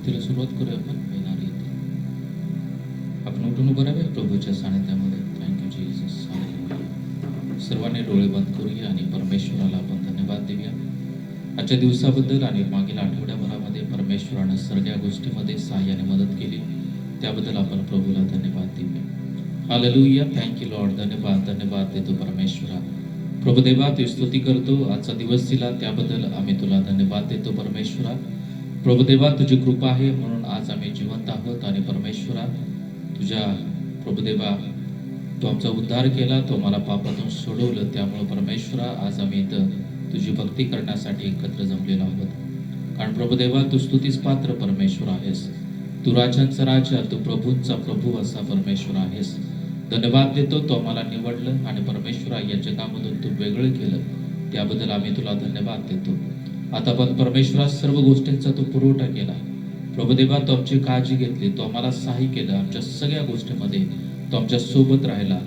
भक्तीला सुरुवात करूया आपण येणारी येते. आपण उठून उभं राहावे प्रभूच्या सानिध्यामध्ये. Thank you Jesus. हालेलुया. सर्वांनी डोळे बंद करूया आणि परमेश्वराला आपण धन्यवाद देऊया आजच्या दिवसाबद्दल आणि मागील आठवड्याभरामध्ये परमेश्वरानं सगळ्या गोष्टीमध्ये सहाय्याने मदत केली त्याबद्दल आपण प्रभूला धन्यवाद देऊया. हालेलुया. Thank you Lord. धन्यवाद देतो परमेश्वरा. प्रभुदेवा तू स्तुती करतो आजचा दिवस दिला त्याबद्दल आम्ही तुला धन्यवाद देतो परमेश्वरा. प्रभुदेवा तुझी कृपा आहे म्हणून आज आम्ही जिवंत आहोत आणि परमेश्वरा तुझ्या प्रभुदेवा तू आमचा उद्धार केला, तो मला पापातून सोडवलं, त्यामुळे परमेश्वरा आज आम्ही इथं तुझी भक्ती करण्यासाठी एकत्र जमलेलो आहोत. कारण प्रभुदेवा तू स्तुतीस पात्र परमेश्वर आहेस, तू राजांचा राजा, तू प्रभूंचा प्रभू असा परमेश्वर आहेस. धन्यवाद देतो तो आम्हाला निवडलं आणि परमेश्वरा या जगामधून तू वेगळं केलं त्याबद्दल आम्ही तुला धन्यवाद देतो. आता पण परमेश्वरा सर्व गोष्टींचा तू पुरवठा केला प्रभुदेवा, तो आमची काळजी घेतली, तो आम्हाला सहाय्य केलं, आमच्या सगळ्या गोष्टींमध्ये तो आमच्या सोबत राहिला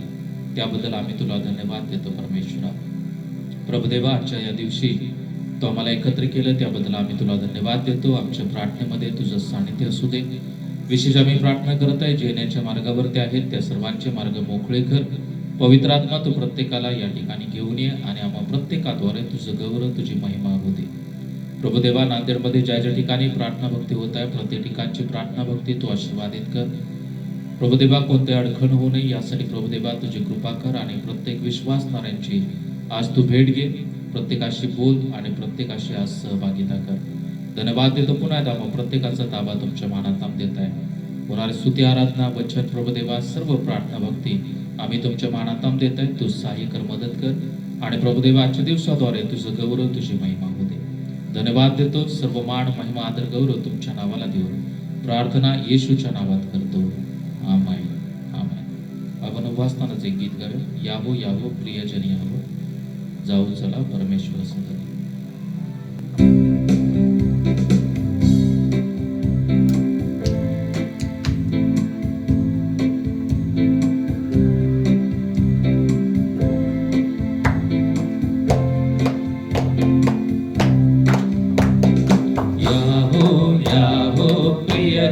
त्याबद्दल आम्ही तुला धन्यवाद देतो परमेश्वरा. प्रभुदेवा आजच्या या दिवशी तो आम्हाला एकत्र केलं त्याबद्दल आम्ही तुला धन्यवाद देतो. आमच्या प्रार्थनेमध्ये तुझं सानिध्य असू दे. विशेष आम्ही प्रार्थना करत आहे जे येण्याच्या मार्गावरती आहेत त्या सर्वांचे मार्ग मोकळे कर. पवित्र आत्मा तू प्रत्येकाला या ठिकाणी घेऊन ये आणि आम्हा प्रत्येकाद्वारे तुझं गौरव तुझी महिमा होते. प्रभुदेवा नांदेडमध्ये ज्या ज्या ठिकाणी प्रार्थना भक्ती होत आहे प्रत्येक ठिकाणची प्रार्थना भक्ती तू आशीर्वादित कर. प्रभुदेवा कोणते अडखण होऊ नये यासाठी प्रभुदेवा तुझी कृपा कर आणि प्रत्येक विश्वासणाऱ्यांची आज तू भेट घे, प्रत्येकाशी बोल आणि प्रत्येकाशी आज सहभागिता कर. धन्यवाद देतो पुन्हा एकदा मग प्रत्येकाचा ताबा तुमच्या मानात देत आहे. होणारी स्तुती आराधना वचन प्रभुदेवा सर्व प्रार्थना भक्ती आम्ही तुमच्या मानात देत आहे. तू सहाय्य कर, मदत कर आणि प्रभुदेवा आजच्या दिवसाद्वारे तुझं गौरव तुझी महिमा होते. धन्यवाद देतो. सर्व मान महिमा आदर गौरव तुमच्या नावाला देऊन प्रार्थना येशूच्या नावात करतो. आमेन. आमेन. आपण उपासनाचं एक गीत गावे. यावो यावो प्रियजन यावो, जाऊ चला परमेश्वर संग.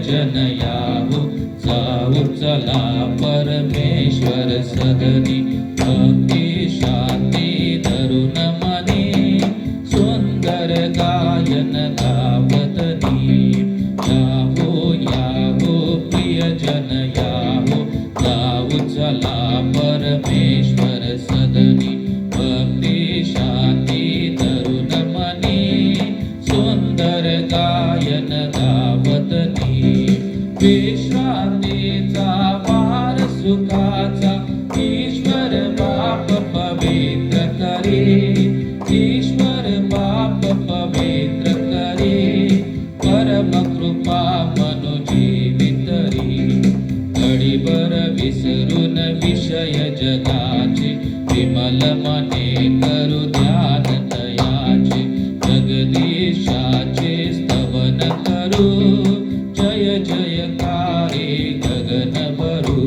जन यावो, जाऊ चला परमेश्वर सदनी, भक्ती शांती धरून मनी, सुंदर गायन गावतनी. यावो यावो प्रियजन यावो, जाऊ चला परमेश्वर सदनी, भक्ती शांती धरून मनी, सुंदर गायन गावतनी. विश्रांतीचा वार सुखाचा ईश्वर बाप पवित्र करे, ईश्वर बाप पवित्र करे, परम कृपा मनु जीवितरी. घडीभर विसरून विषय जगाचे, विमल मने करू ध्यान दयाचे, जगदीशाचे स्तवन करू, जय जयकारे गगन भरू.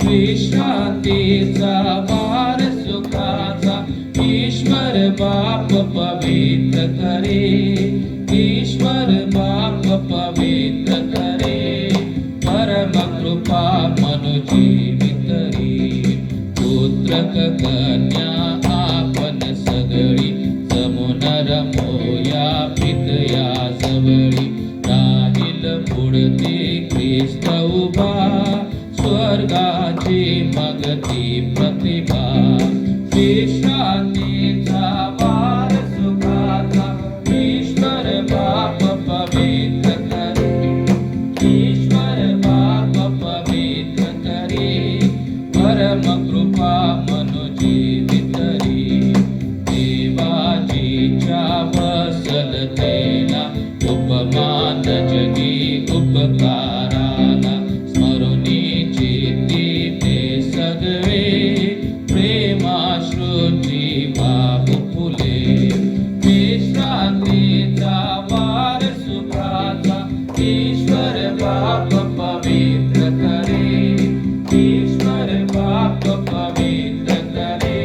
विश्रांतीचा वार सुखाचा ईश्वर बाप पवित्र करे, ईश्वर बाप पवित्र करे, परम कृपा मनु जीवितरी. पुत्र कन्या आपण सगळी, जमुन रमोया प्रीतया जवळी, राहील पुढती ख्रिस्त उभा, स्वर्गाची मगती प्रतिभा. विश्रांतीचा वार सुखाचा ईश्वर बाप पवित्र करे, ईश्वर बाप पवित्र करे, परम कृपा मनु जीवितरी. देवाजीच्या वसलतेला उपमान जगी उपकाराला, स्मरुनीची ते सगळे, प्रेमाश्रूची वाहू फुले. विश्रांतीचा वार सुखाचा ईश्वर बाप पवित्र करे, ईश्वर बाप पवित्र करे,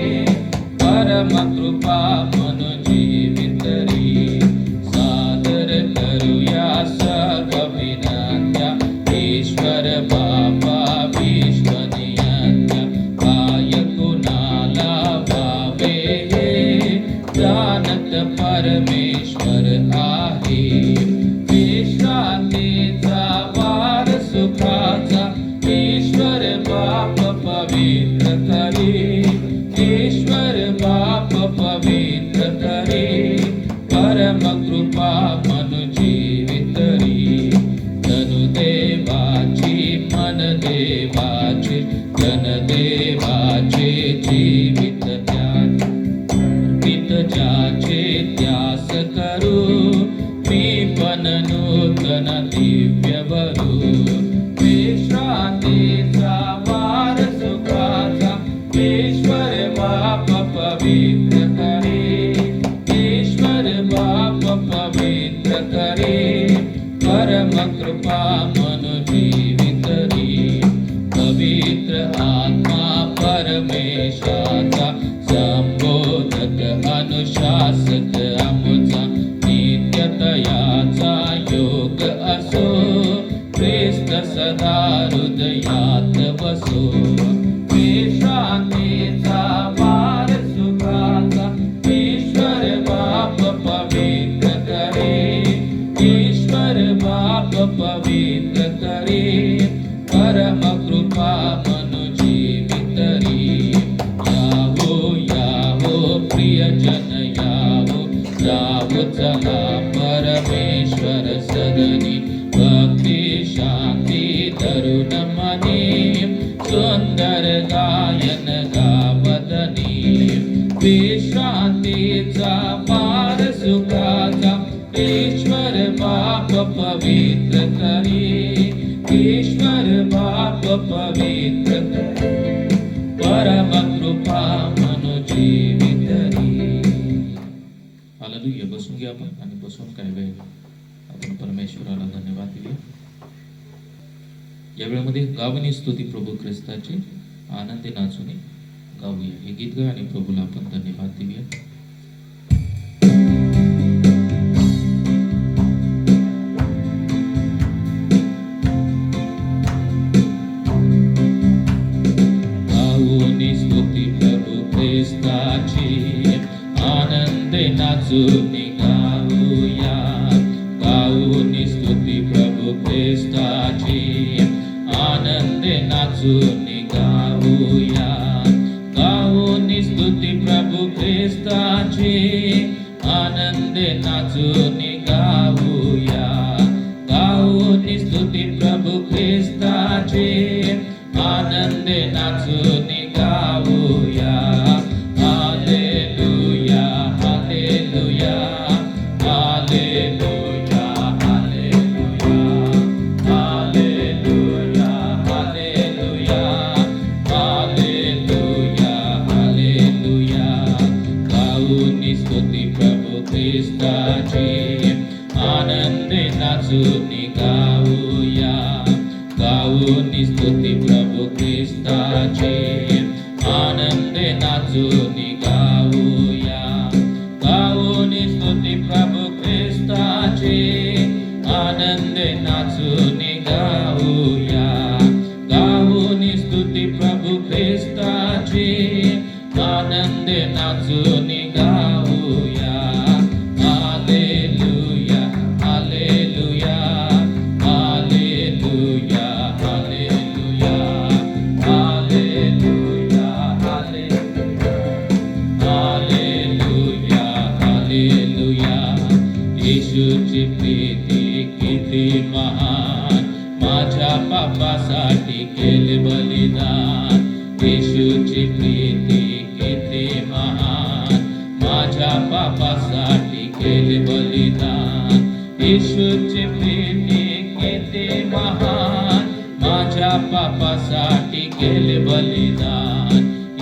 परम कृपा मनु जीवितरी. सादर करूया सगवी विश्रांतीचा वार सुखाचा ईश्वर बाप पवित्र करी, ईश्वर बाप पवित्र करी, परम कृपा मनु जीवितरी, तनु देवाची मन देवाचे, तन देवाचे जीवित ज्याचे त्यास करू, मी पण नूतन दिव्य वरू, विश्रांतीचा वार सुखाचा ईश्वर बाप पवित्र करे, ईश्वर बाप पवित्र करे, परम कृपा मनु जीवितरी, पवित्र आत्मा परमेशाचा संबोधक अनुशासक आमचा, नित्यतयाचा योग असो, ख्रिस्त सदा हृदयात बसो, विश्रांतीचा वार सुखाचा ईश्वर बाप पवित्र करे, ईश्वर बाप पवित्र करे, परम कृपा मनु जीवितरी, यावो यावो प्रियजन यावो, जावो चला परमेश्वर सदनी, भक्ती शांती तरुण मनी, सुंदर गायन गावदनी, विश्रांतीचा वार सुखाचा ईश्वर बाप पवित्र करी, ईश्वर बाप पवित्र करी, परम कृपा मनु जीवितरी. हालेलुया. बसून घ्या आपण आणि बसून काय वेळ आपण परमेश्वराला धन्यवाद देऊया. या वेळेमध्ये गावनी स्तुती प्रभू ख्रिस्ताची आनंदी नाचून गाऊया. हे गीत गा आणि प्रभूला आपण धन्यवाद देऊया. गाऊनी स्तुती प्रभू ख्रिस्ताची आनंदी नाचून गाऊया, गाऊनी स्तुती प्रभू ख्रिस्ताची आनंदी नाचून गाऊया, गाऊनी स्तुती प्रभू ख्रिस्ताची आनंदी नाचून गाऊया, गाऊनी स्तुती प्रभू ख्रिस्ताची आनंदी नाचून गाऊया. Hallelujah hallelujah hallelujah hallelujah hallelujah hallelujah hallelujah hallelujah, गाऊनी स्तुती प्रभू ख्रिस्ताची आनंदी नाचून गाऊया, गाऊनी स्तुती प्रभू ख्रिस्ताची आनंदी नाचून गाऊया, गाऊनी स्तुती प्रभू ख्रिस्ताची आनंदी नाचून गाऊया, गाऊनी स्तुती प्रभू ख्रिस्ताची आनंदी नाचून गाऊया. Hallelujah hallelujah hallelujah hallelujah hallelujah hallelujah hallelujah. येशूची प्रीती किती महान, माझ्या पापासाठी केले बलिदान, येशूची प्रीती किती महान, माझ्या पापासाठी केले बलिदान, येशूची प्रीती किती महान, माझ्या पापासाठी केले बलिदान,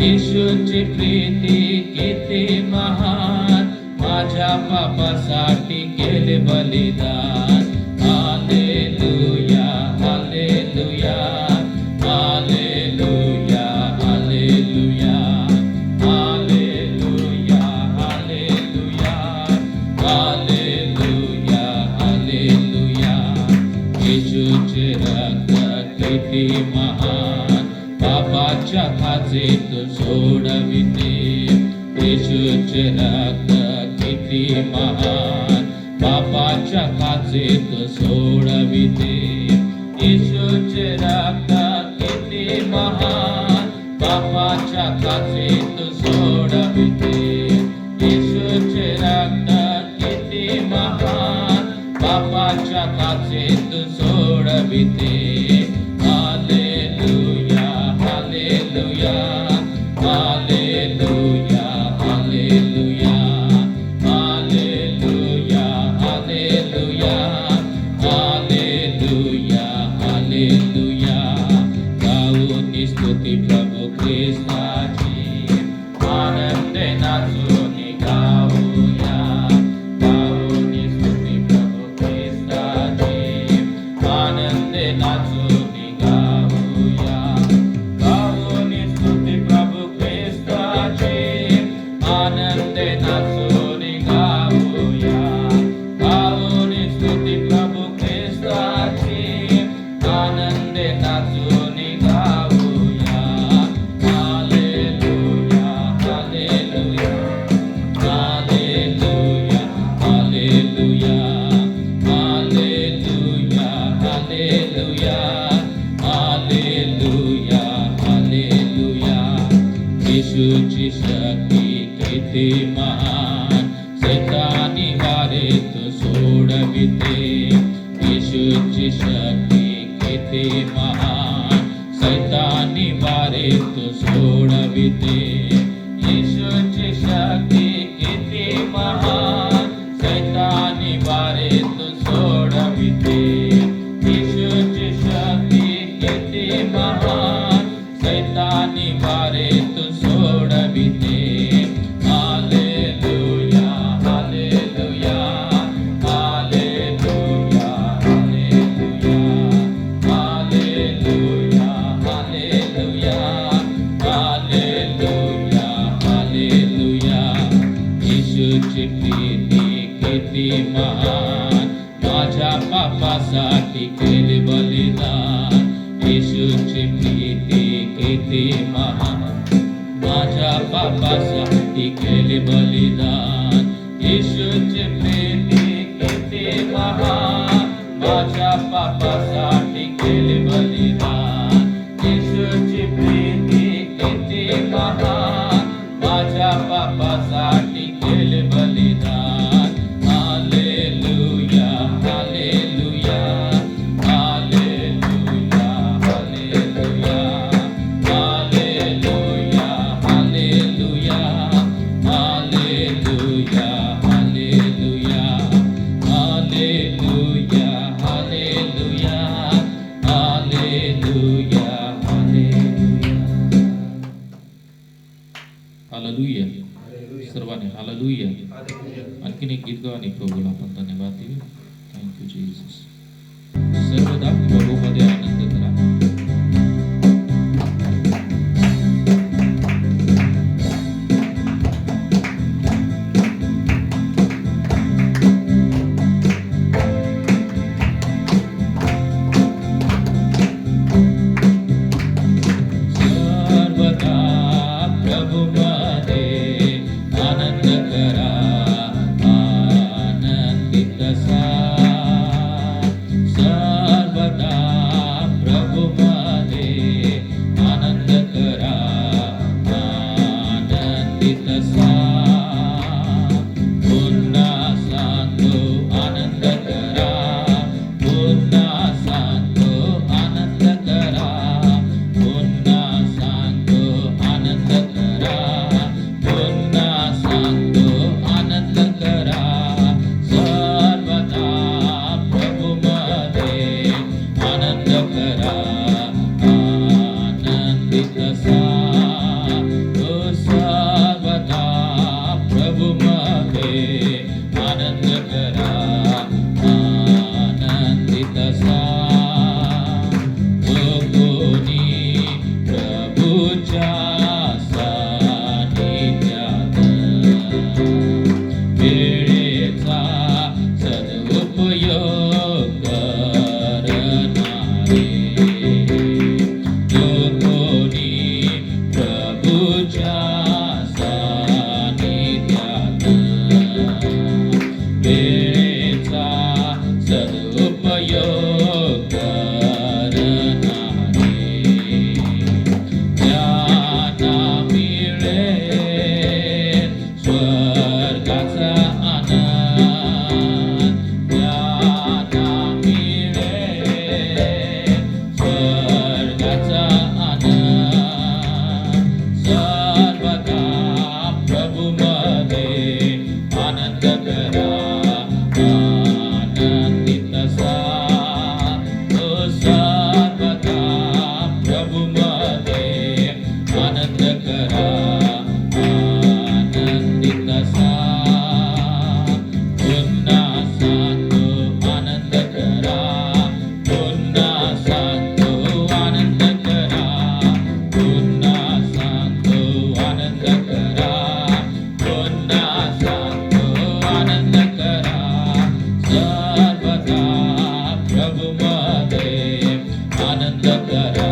येशूची प्रीती किती महान, माझ्या पापासाठी केले बलिदान. Hallelujah hallelujah hallelujah hallelujah hallelujah hallelujah hallelujah hallelujah. येशूचे रक्त किती महान, पापाच्या खाचेतून सोडविते, येशूचे रक्त किती महान, पापाच्या बापाच्या काचेत सोडविते. येशूचे रक्त किती महान, बापाच्या काचेत सोडविते. येशूचे रक्त किती महान, बापाच्या काचेत सोडविते. Hallelujah hallelujah hallelujah hallelujah hallelujah hallelujah hallelujah hallelujah. गाऊनी स्तुती प्रभू ख्रिस्ताची, आनंदे नाचून गाऊया. गाऊनी स्तुती प्रभू ख्रिस्ताची, आनंदे नाचून गाऊया. गाऊनी स्तुती प्रभू ख्रिस्ताची, आनंदे नाचून गाऊया. गाऊनी स्तुती प्रभू ख्रिस्ताची, आनंदे नाचून गाऊया. Hallelujah hallelujah hallelujah hallelujah hallelujah hallelujah hallelujah hallelujah. येशूची शक्ती किती महान, सैतानी वारेत सोडविते. येशूची शक्ती किती महान, सैतानी वारेत सोडविते. येशूची शक्ती किती महान, सैतानी वारेत सोडविते. येशूची शक्ती किती महान, सैतानी वारेत सोडविते. Hallelujah hallelujah hallelujah hallelujah hallelujah hallelujah hallelujah hallelujah. येशूची प्रीती किती महान, माझ्या पापासाठी केले बलिदान. येशूची प्रीती किती महान, माझ्या पापासाठी केले बलिदान. येशूची प्रीती किती महान, माझ्या पापासाठी केले बलिदान. येशूची प्रीती किती महान, माझ्या पापासाठी केले बलिदान. Hallelujah hallelujah hallelujah hallelujah hallelujah hallelujah hallelujah hallelujah hallelujah hallelujah hallelujah hallelujah. Hallelujah. सर्वांनी हालेलुया. आणखीन एक गीत गाऊ आणि प्रभूला आपण धन्यवाद देऊ. Thank you Jesus. सर्वदा प्रभूमध्ये आनंद करा. सर्वदा प्रभूमध्ये आनंद करा, आनंदित सा सदुपयोग करणारे ज्यांना मिळेल स्वर्गाचा आनंद, ज्यांना मिळेल स्वर्गाचा आनंद, सर्वदा प्रभूमध्ये आनंद करा, आनंदित सा, तो सर्वदा प्रभूमध्ये आनंद करा, आनंदित सा, पुन्हा सांगतो आनंद करा, पुन्हा सांगतो आनंद करा, पुन्हा सांगतो आनंद करा, पुन्हा सांगतो आनंद करा, सर्वदा प्रभूमध्ये आनंद करा,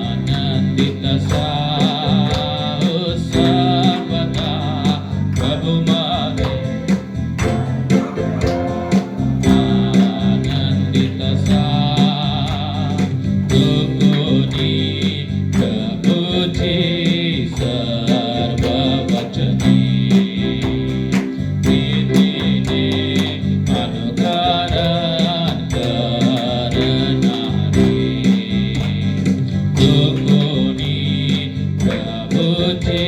आनंदित सा, ओ सर्वदा प्रभूमध्ये आनंदित सा, तो कोणी प्रभूची सर्व वचने प्रीतीने अनुकरण करणारे, जो कोणी प्रभूची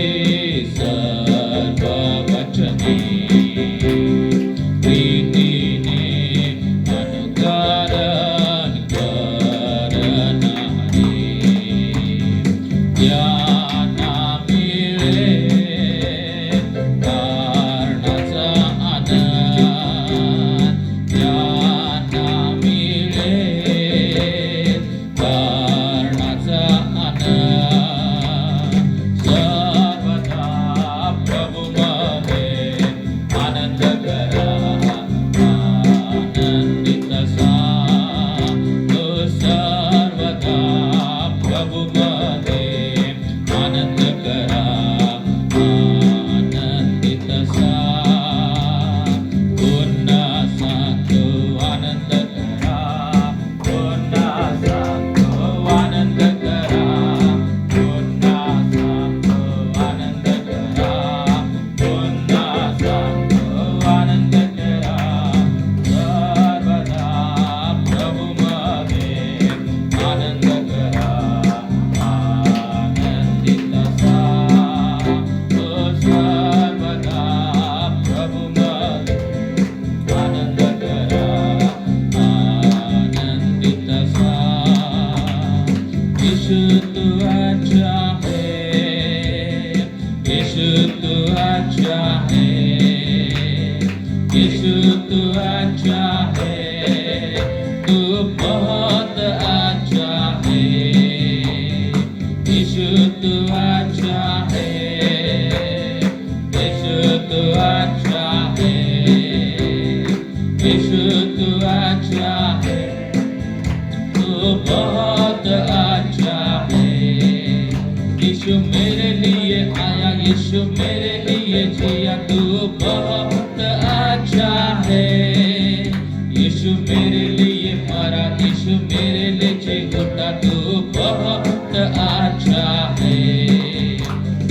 सर्व वचने प्रीतीने अनुकरण करणारे, ज्यांना मिळेल तारणाचा आनंद, ज्यांना मिळेल तारणाचा आनंद, सर्वदा प्रभूमध्ये आनंद करा, आनंदित सा, तो सर्वदा प्रभूमध्ये आनंद करा, आनंदित सा, पुन्हा सांगतो आनंद करा, पुन्हा सांगतो आनंद करा, पुन्हा सांगतो आनंद करा, पुन्हा सांगतो आनंद करा, सर्वदा प्रभूमध्ये आनंद करा, आनंदित सा, तो सर्वदा प्रभूमध्ये आनंद करा, आनंदित सा, यीशु तू अच्छा है, यीशु तू अच्छा है, यीशु तू अच्छा है, तू बहुत अच्छा है, यीशु तू अच्छा है, यीशु तू अच्छा है, यीशु तू अच्छा है, तू बहुत अच्छा है, यीशु मेरे लिए आया, यीशु मेरे लिए जिया, तू बहुत अच्छा है, यीशु मेरे लिए मरा, यीशु मेरे लिए जी उठा, तू बहुत अच्छा है,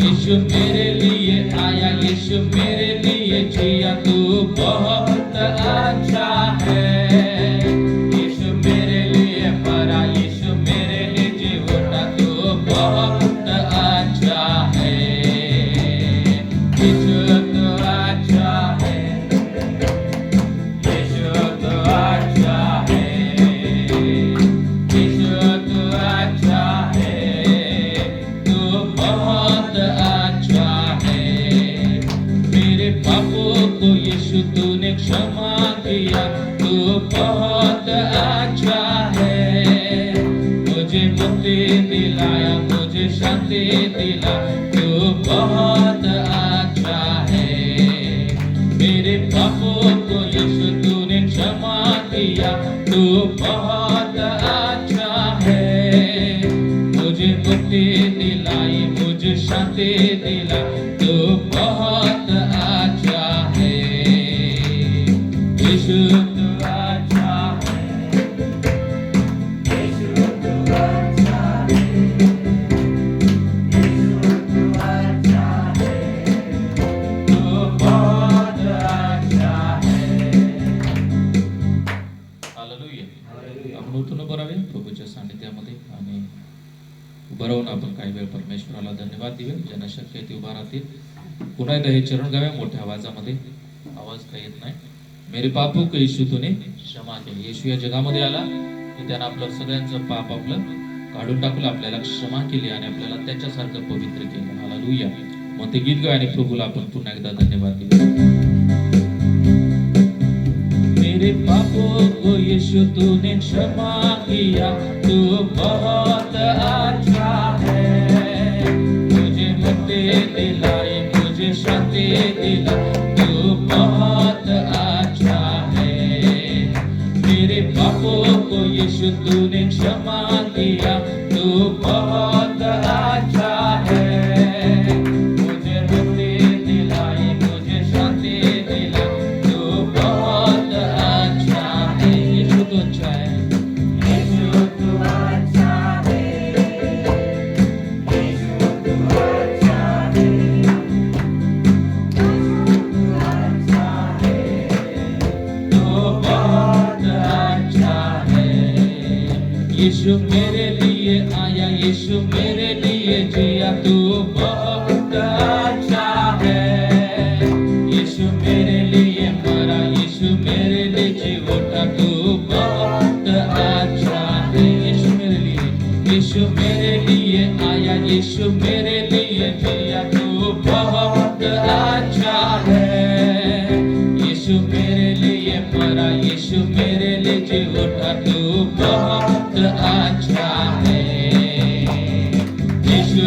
यीशु मेरे लिए आया, यीशु मेरे लिए जिया, तू बहुत अच्छा है, यीशु मेरे लिए मरा, यीशु मेरे लिए जी उठा, तू बहुत अच्छा है, यीशु तू अच्छा है, यीशु तू अच्छा है, यीशु तू अच्छा है, तू बहुत अच्छा है, मेरे पापों को यीशु तूने क्षमा किया, तू बहुत अच्छा है, मुझे मुक्ति दिलाया, मुझे शांति दिला, तू बहुत अच्छा है, मेरे पापों को यीशु तूने क्षमा किया, तू बहुत अच्छा है, मुझे मुक्ति दिलाई, मुझे शांति दिला, तू बहुत अच्छा है, यीशु बरोबर आपण काही वेळ परमेश्वराला धन्यवाद देऊया. ज्यांना शक्य आहे ते उभा राहतील. पुन्हा एकदा हे चरण गाव्या मोठ्या आवाजामध्ये. आवाज काही येत नाही. मेरे पापों को यीशु तूने क्षमा केली. येशू या जगामध्ये आला की त्यानं आपलं सगळ्यांचं पाप आपलं काढून टाकलं, आपल्याला क्षमा केली आणि आपल्याला त्याच्यासारखं पवित्र केलं. हालेलुया. मग ते गीत गाय आणि प्रभूला आपण पुन्हा एकदा धन्यवाद देऊया. मेरे पापों को यीशु तूने क्षमा किया, तू बहुत अच्छा है. मुझे मुक्ति दिलाई, मुझे शांति दिला, तू बहुत अच्छा है. मेरे पापों को यीशु तूने क्षमा किया, तू बहुत अच्छा है. मुझे मुक्ति दिलाई, मुझे शांति दिला, तू बहुत अच्छा है. यीशु तो अच्छा है. यीशु तू अच्छा है. यीशु तू अच्छा है. यीशु मेरे लिए आया, यीशु मेरे लिए जिया, तू बहुत अच्छा है. यीशु मेरे लिए मरा, यीशु मेरे लिए जी उठा, तू बहुत अच्छा है. यीशु मेरे लिए, यीशु मेरे लिए आया, यीशु मेरे लिए जिया, तू बहुत अच्छा है. यीशु मेरे लिए मरा, यीशु मेरे लिए जी उठा, तू बहुत अच्छा है. यीशु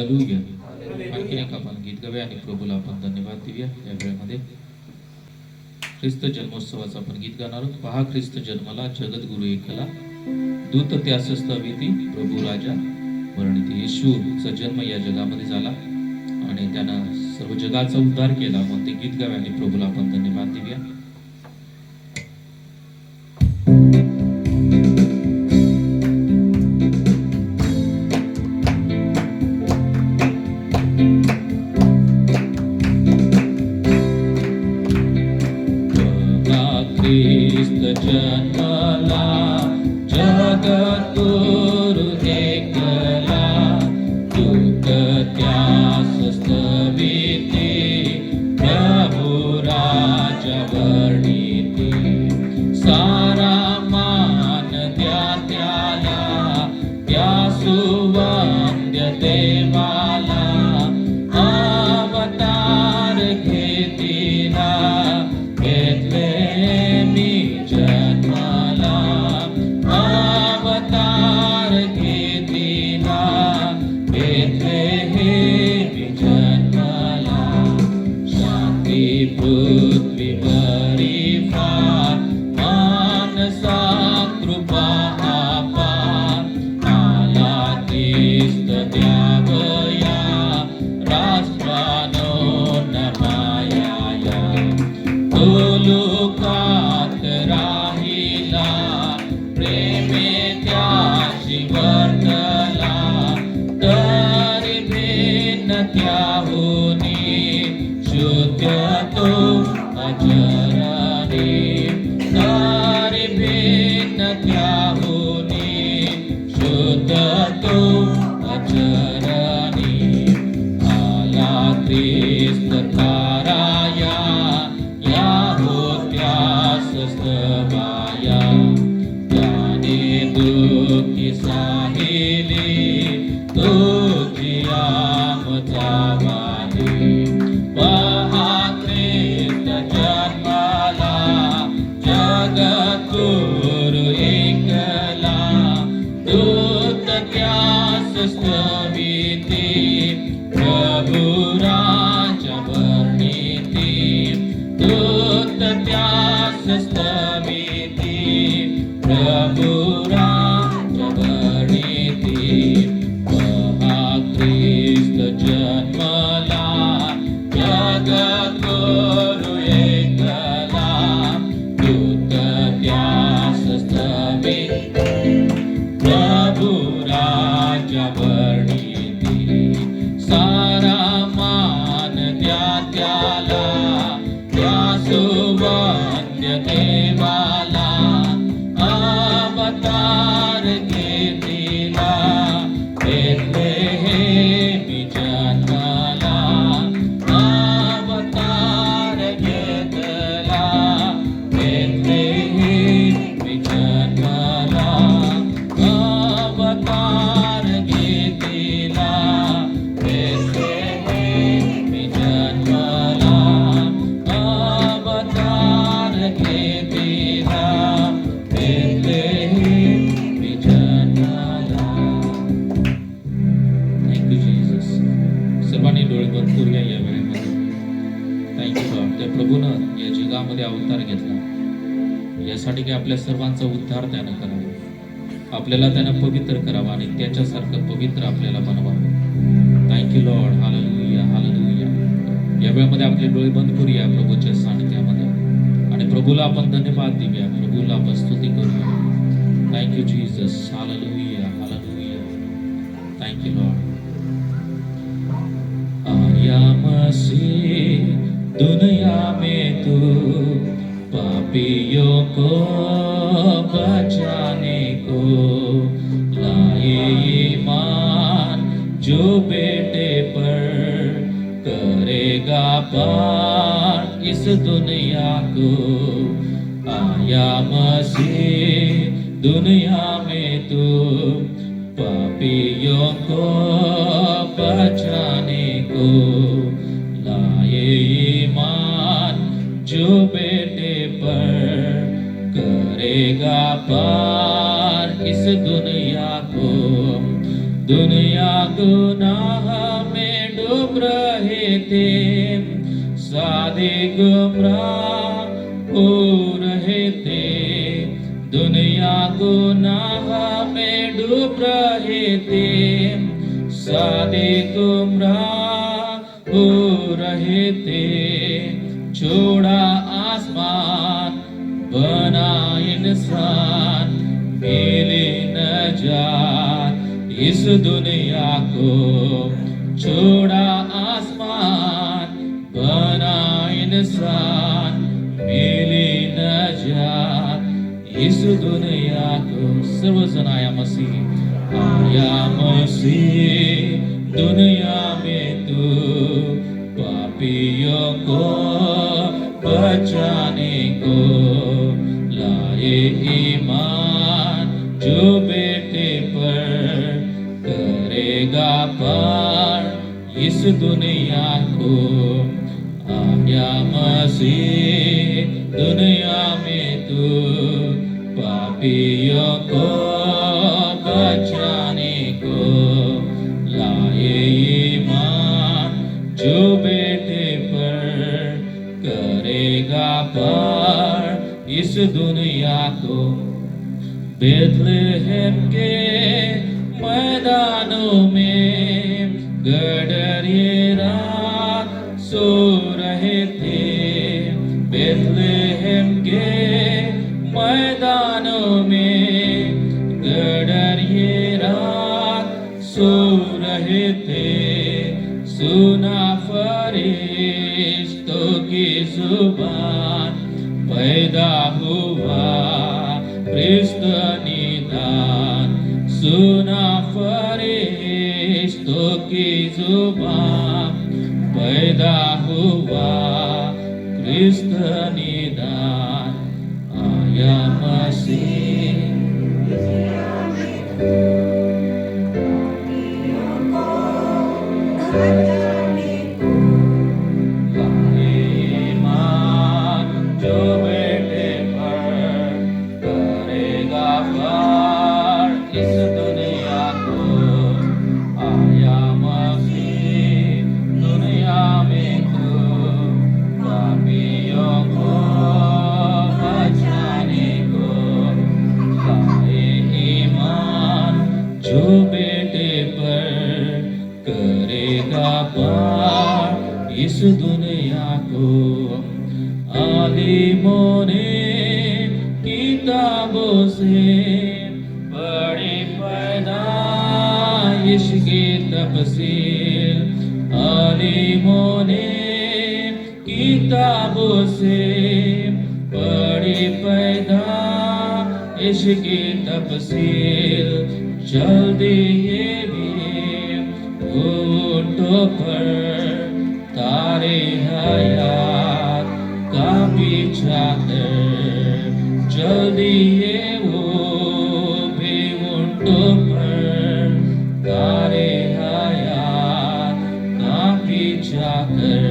आणखीन एक आपण गीत गाऊया आणि प्रभूला आपण धन्यवाद देऊया. या वेळेमध्ये ख्रिस्त जन्मोत्सवाचं आपण गीत गाणार आहोत. पहा ख्रिस्त जन्मला, जगद्गुरु एकला, दूत त्यास स्तविती, प्रभू राजा वर्णिती. येशूचा जन्म या जगामध्ये झाला आणि त्यानं सर्व जगाचा उद्धार केला. मग ते गीत गाऊया आणि प्रभूला आपण धन्यवाद देऊया. ख्रिस्त जन्मला, जगद्गुरु एकला, दूत त्यास स्तविती, प्रभु राजा वर्णिती. सारा मान द्या त्याला, त्या सुवंद्य देवाला, अवतार घेतीला, घेतले जन्माला, अवतार घेतीला, घेतले हे जन्माला. शांती पृथ्वी बरी फार, मानसा कृपा अपार, आला ख्रिस्त द्यावया, राष्ट्रानो नमाया. लोकात राहिला, प्रेमे त्याशी वर्तला, तरी भिन्न त्याहुनी, शुद्ध तो अचरणी, तरी भिन्न त्याहुनी, शुद्ध तो अचरणी. आला ख्रिस्त ताराया, या होत्यास स्तवाया, त्याने दुःखी साहिली, तुझी आमचा वाली. पहा ख्रिस्त जन्मला, स्तविति प्रभु राज्य वर्णिति महाख्रिस्त जन्मला जगत गुरु एकला दूत त्यास स्तविति प्रभु राज्य वर्णिति सारा मान द्या त्याला त्या सुवंद्य देवाला अवतार घेतला बेथलेहेमी जन्मला अवतार घेतला बेथलेहेमी जन्मला अवतार घेतला बेथलेहेमी जन्मला अवतार घेतला बेथलेहेमी जन्मला. Thank you Jesus. सर्वांनी डोळे बंद करूया या वेळेमध्ये. Thank you God. त्या प्रभूनं या जगामध्ये अवतार घेतला यासाठी की आपल्या सर्वांचा उद्धार त्यानं करावा, आपल्याला त्यानं पवित्र करावा आणि त्याच्यासारखं पवित्र आपल्याला बनवावं. Thank you Lord. Hallelujah hallelujah. या वेळेमध्ये आपले डोळे बंद करूया प्रभूच्या सानिध्यामध्ये आणि प्रभूला आपण धन्यवाद देऊया, प्रभूला आपण स्तुती करूया. Thank you Jesus. Hallelujah hallelujah. Thank you Lord. आया मसीह दुनिया में तू पापियों को बचाने को लाए ईमान जो बेटे पर करेगा पार इस दुनिया को. आया मसीह दुनिया में तू पापियों को बचाने को लाए ईमान जो बेटे पर करेगा पार इस दुनिया को. दुनिया गुनाह में डूब रहे थे, सादे गुमराह हो रहे थे. दुनिया गुनाह में डूब रहे थे, सादे गुमराह हो रहे थे. छोड़ा आसमान बना इंसान मिली नजात इस दुनिया को. छोड़ा आसमान बना इंसान मिली नजात इस दुनिया को. सर्वजन आया मसीह दुनिया में तू पापियों को बचाने को लाए ईमान जो बेटे पर करेगा पार इस दुनिया को. आया मसीह दुनिया में तू पापियों को बचाने को लाए ईमान जो बेटे पर करेगा पार इस दुनिया को. बेथलेहम के मैदानों में गडरिये रात सो रहे थे. बेथलेहम के मैदानों में गडरिये रात सो रहे थे. सुना फरिश्तों की जुबान पैदा हुआ क्रिस्त निदान. सुना फरिश्तों की जुबान पैदा हुआ क्रिस्त निदान. आया मसीह इस दुनिया को आलिमों ने किताबों से पढ़ी पैदाइश की तफसीर, आलिमों ने किताबों से पढ़ी पैदाइश की तफसीर, चल दिए भी होठों पर तारे हयात का पीछा कर, चल दिए वो भी होठों पर तारे हयात का पीछा कर।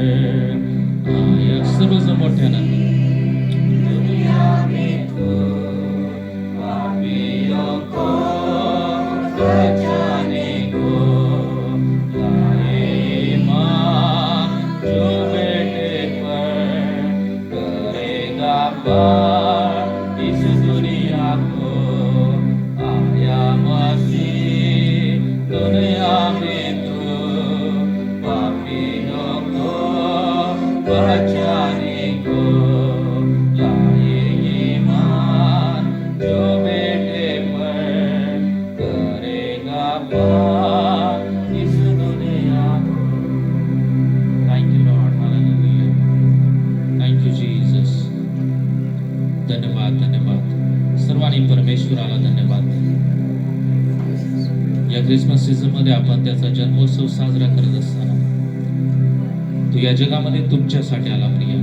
आया सर्वजण मोठ्यानं दुनिया में तो पापियों को बचाने को लाए ईमान, जो बेटे पर करेगा पार इस दुनिया को। आया मसीह दुनिया में तो पापियों को बचाने को लाए ईमान, जो बेटे पर करेगा पार इस दुनिया को। Thank you Lord, hallelujah, thank you Jesus. धन्यवाद धन्यवाद, सर्वांनी परमेश्वराला धन्यवाद। या क्रिसमस सीझन मध्ये आपण त्याचा जन्मोत्सव साजरा करत असताना तो या जगामध्ये तुमच्यासाठी आला प्रिय,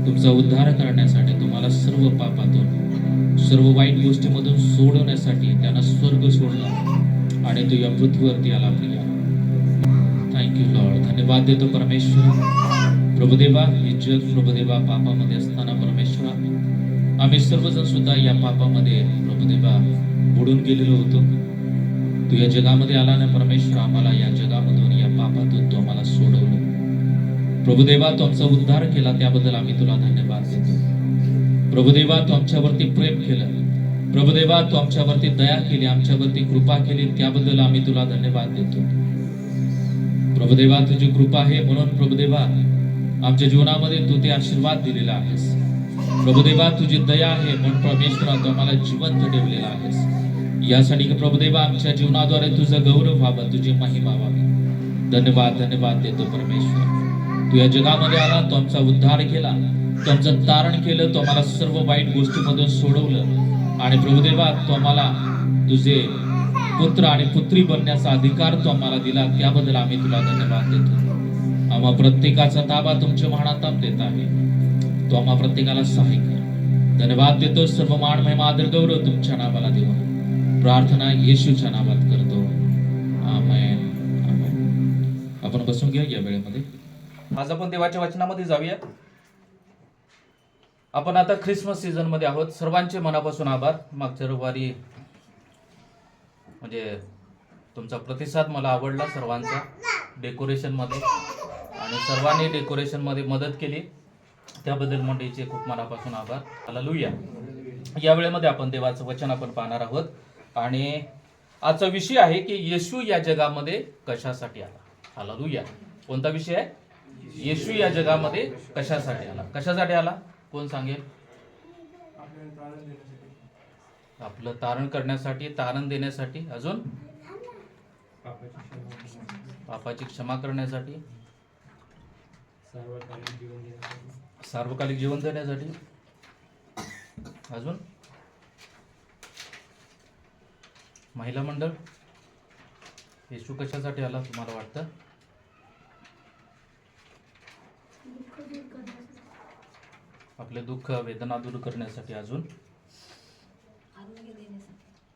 तुमचा उद्धार करण्यासाठी, तुम्हाला सर्व पापातून सर्व वाईट गोष्टीमधून सोडवण्यासाठी त्यानं स्वर्ग सोडला आणि तो या पृथ्वीवरती आला प्रिय। थँक्यू लॉर्ड, धन्यवाद देतो परमेश्वरा। प्रभुदेवा, हे जग प्रभुदेवा पापामध्ये असताना परमेश्वरा आम्ही सर्वजण सुद्धा या पापामध्ये प्रभुदेवा बुडून गेलेलो होतो। तू या जगामध्ये आला ना परमेश्वर, आम्हाला या जगामधून या पापातून तो आम्हाला सोडवलं प्रभुदेवा, तो आमचा उद्धार केला, त्याबद्दल आम्ही तुला धन्यवाद देतो। प्रभुदेवा, तू आमच्यावरती प्रेम केलं, प्रभुदेवा तू आमच्यावरती दया केली, आमच्यावरती कृपा केली, त्याबद्दल आम्ही तुला धन्यवाद देतो। प्रभुदेवा, तुझी कृपा आहे म्हणून प्रभुदेवा आमच्या जीवनामध्ये तू ते आशीर्वाद दिलेला आहेस। प्रभुदेवा, तुझी दया आहे म्हणून परमेश्वरा तू आम्हाला जिवंत ठेवलेला आहेस। यासाठी प्रभुदेवा आमच्या जीवनाद्वारे तुझं गौरव व्हावं, तुझी महिमा व्हावी। धन्यवाद धन्यवाद देतो परमेश्वर, तू या जगामध्ये आला, तो आमचा उद्धार केला, तो आमचं तारण केलं, तो आम्हाला सर्व वाईट गोष्टीमधून सोडवलं आणि प्रभुदेवा तो आम्हाला तुझे पुत्र आणि पुत्री बनण्याचा अधिकार तो आम्हाला दिला, त्याबद्दल आम्ही तुला धन्यवाद देतो। आम्हा प्रत्येकाचा ताबा तुमच्या हातात देत आहे, तो आम्हा प्रत्येकाला सहाय्य कर। धन्यवाद देतो, सर्व मान महिमा आदर गौरव तुमच्या नावाला देऊ, प्रार्थना येशूच्या नावात करतो, आमेन आमेन। आपण बसून घ्या या वेळेमध्ये। आज आपण देवाच्या वचनामध्ये जाऊया। आपण आता ख्रिसमस सीझन मध्ये आहोत। सर्वांचे मनापासून आभार। मागच्या रविवारी म्हणजे तुमचा प्रतिसाद मला आवडला सर्वांचा डेकोरेशन मध्ये, आणि सर्वांनी डेकोरेशन मध्ये मदत केली, त्याबद्दल मंडळीचे खूप मनापासून आभार। हालेलुया। या वेळेमध्ये आपण देवाचं वचन आपण पाहणार आहोत आणि आजचा विषय आहे की येशू या जगामध्ये कशासाठी आला। हालेलुया। कोणता विषय आहे? येशू या जगामध्ये कशासाठी आला? कशासाठी आला कोण सांगेल? आपलं तारण करण्यासाठी, तारण देण्यासाठी, अजून पापाची क्षमा करण्यासाठी, सार्वकालिक जीवन देण्यासाठी, अजून महिला मंडळ। येशू कशासाठी आला तुम्हाला वाटतं? आपले दुःख वेदना दूर करण्यासाठी, अजून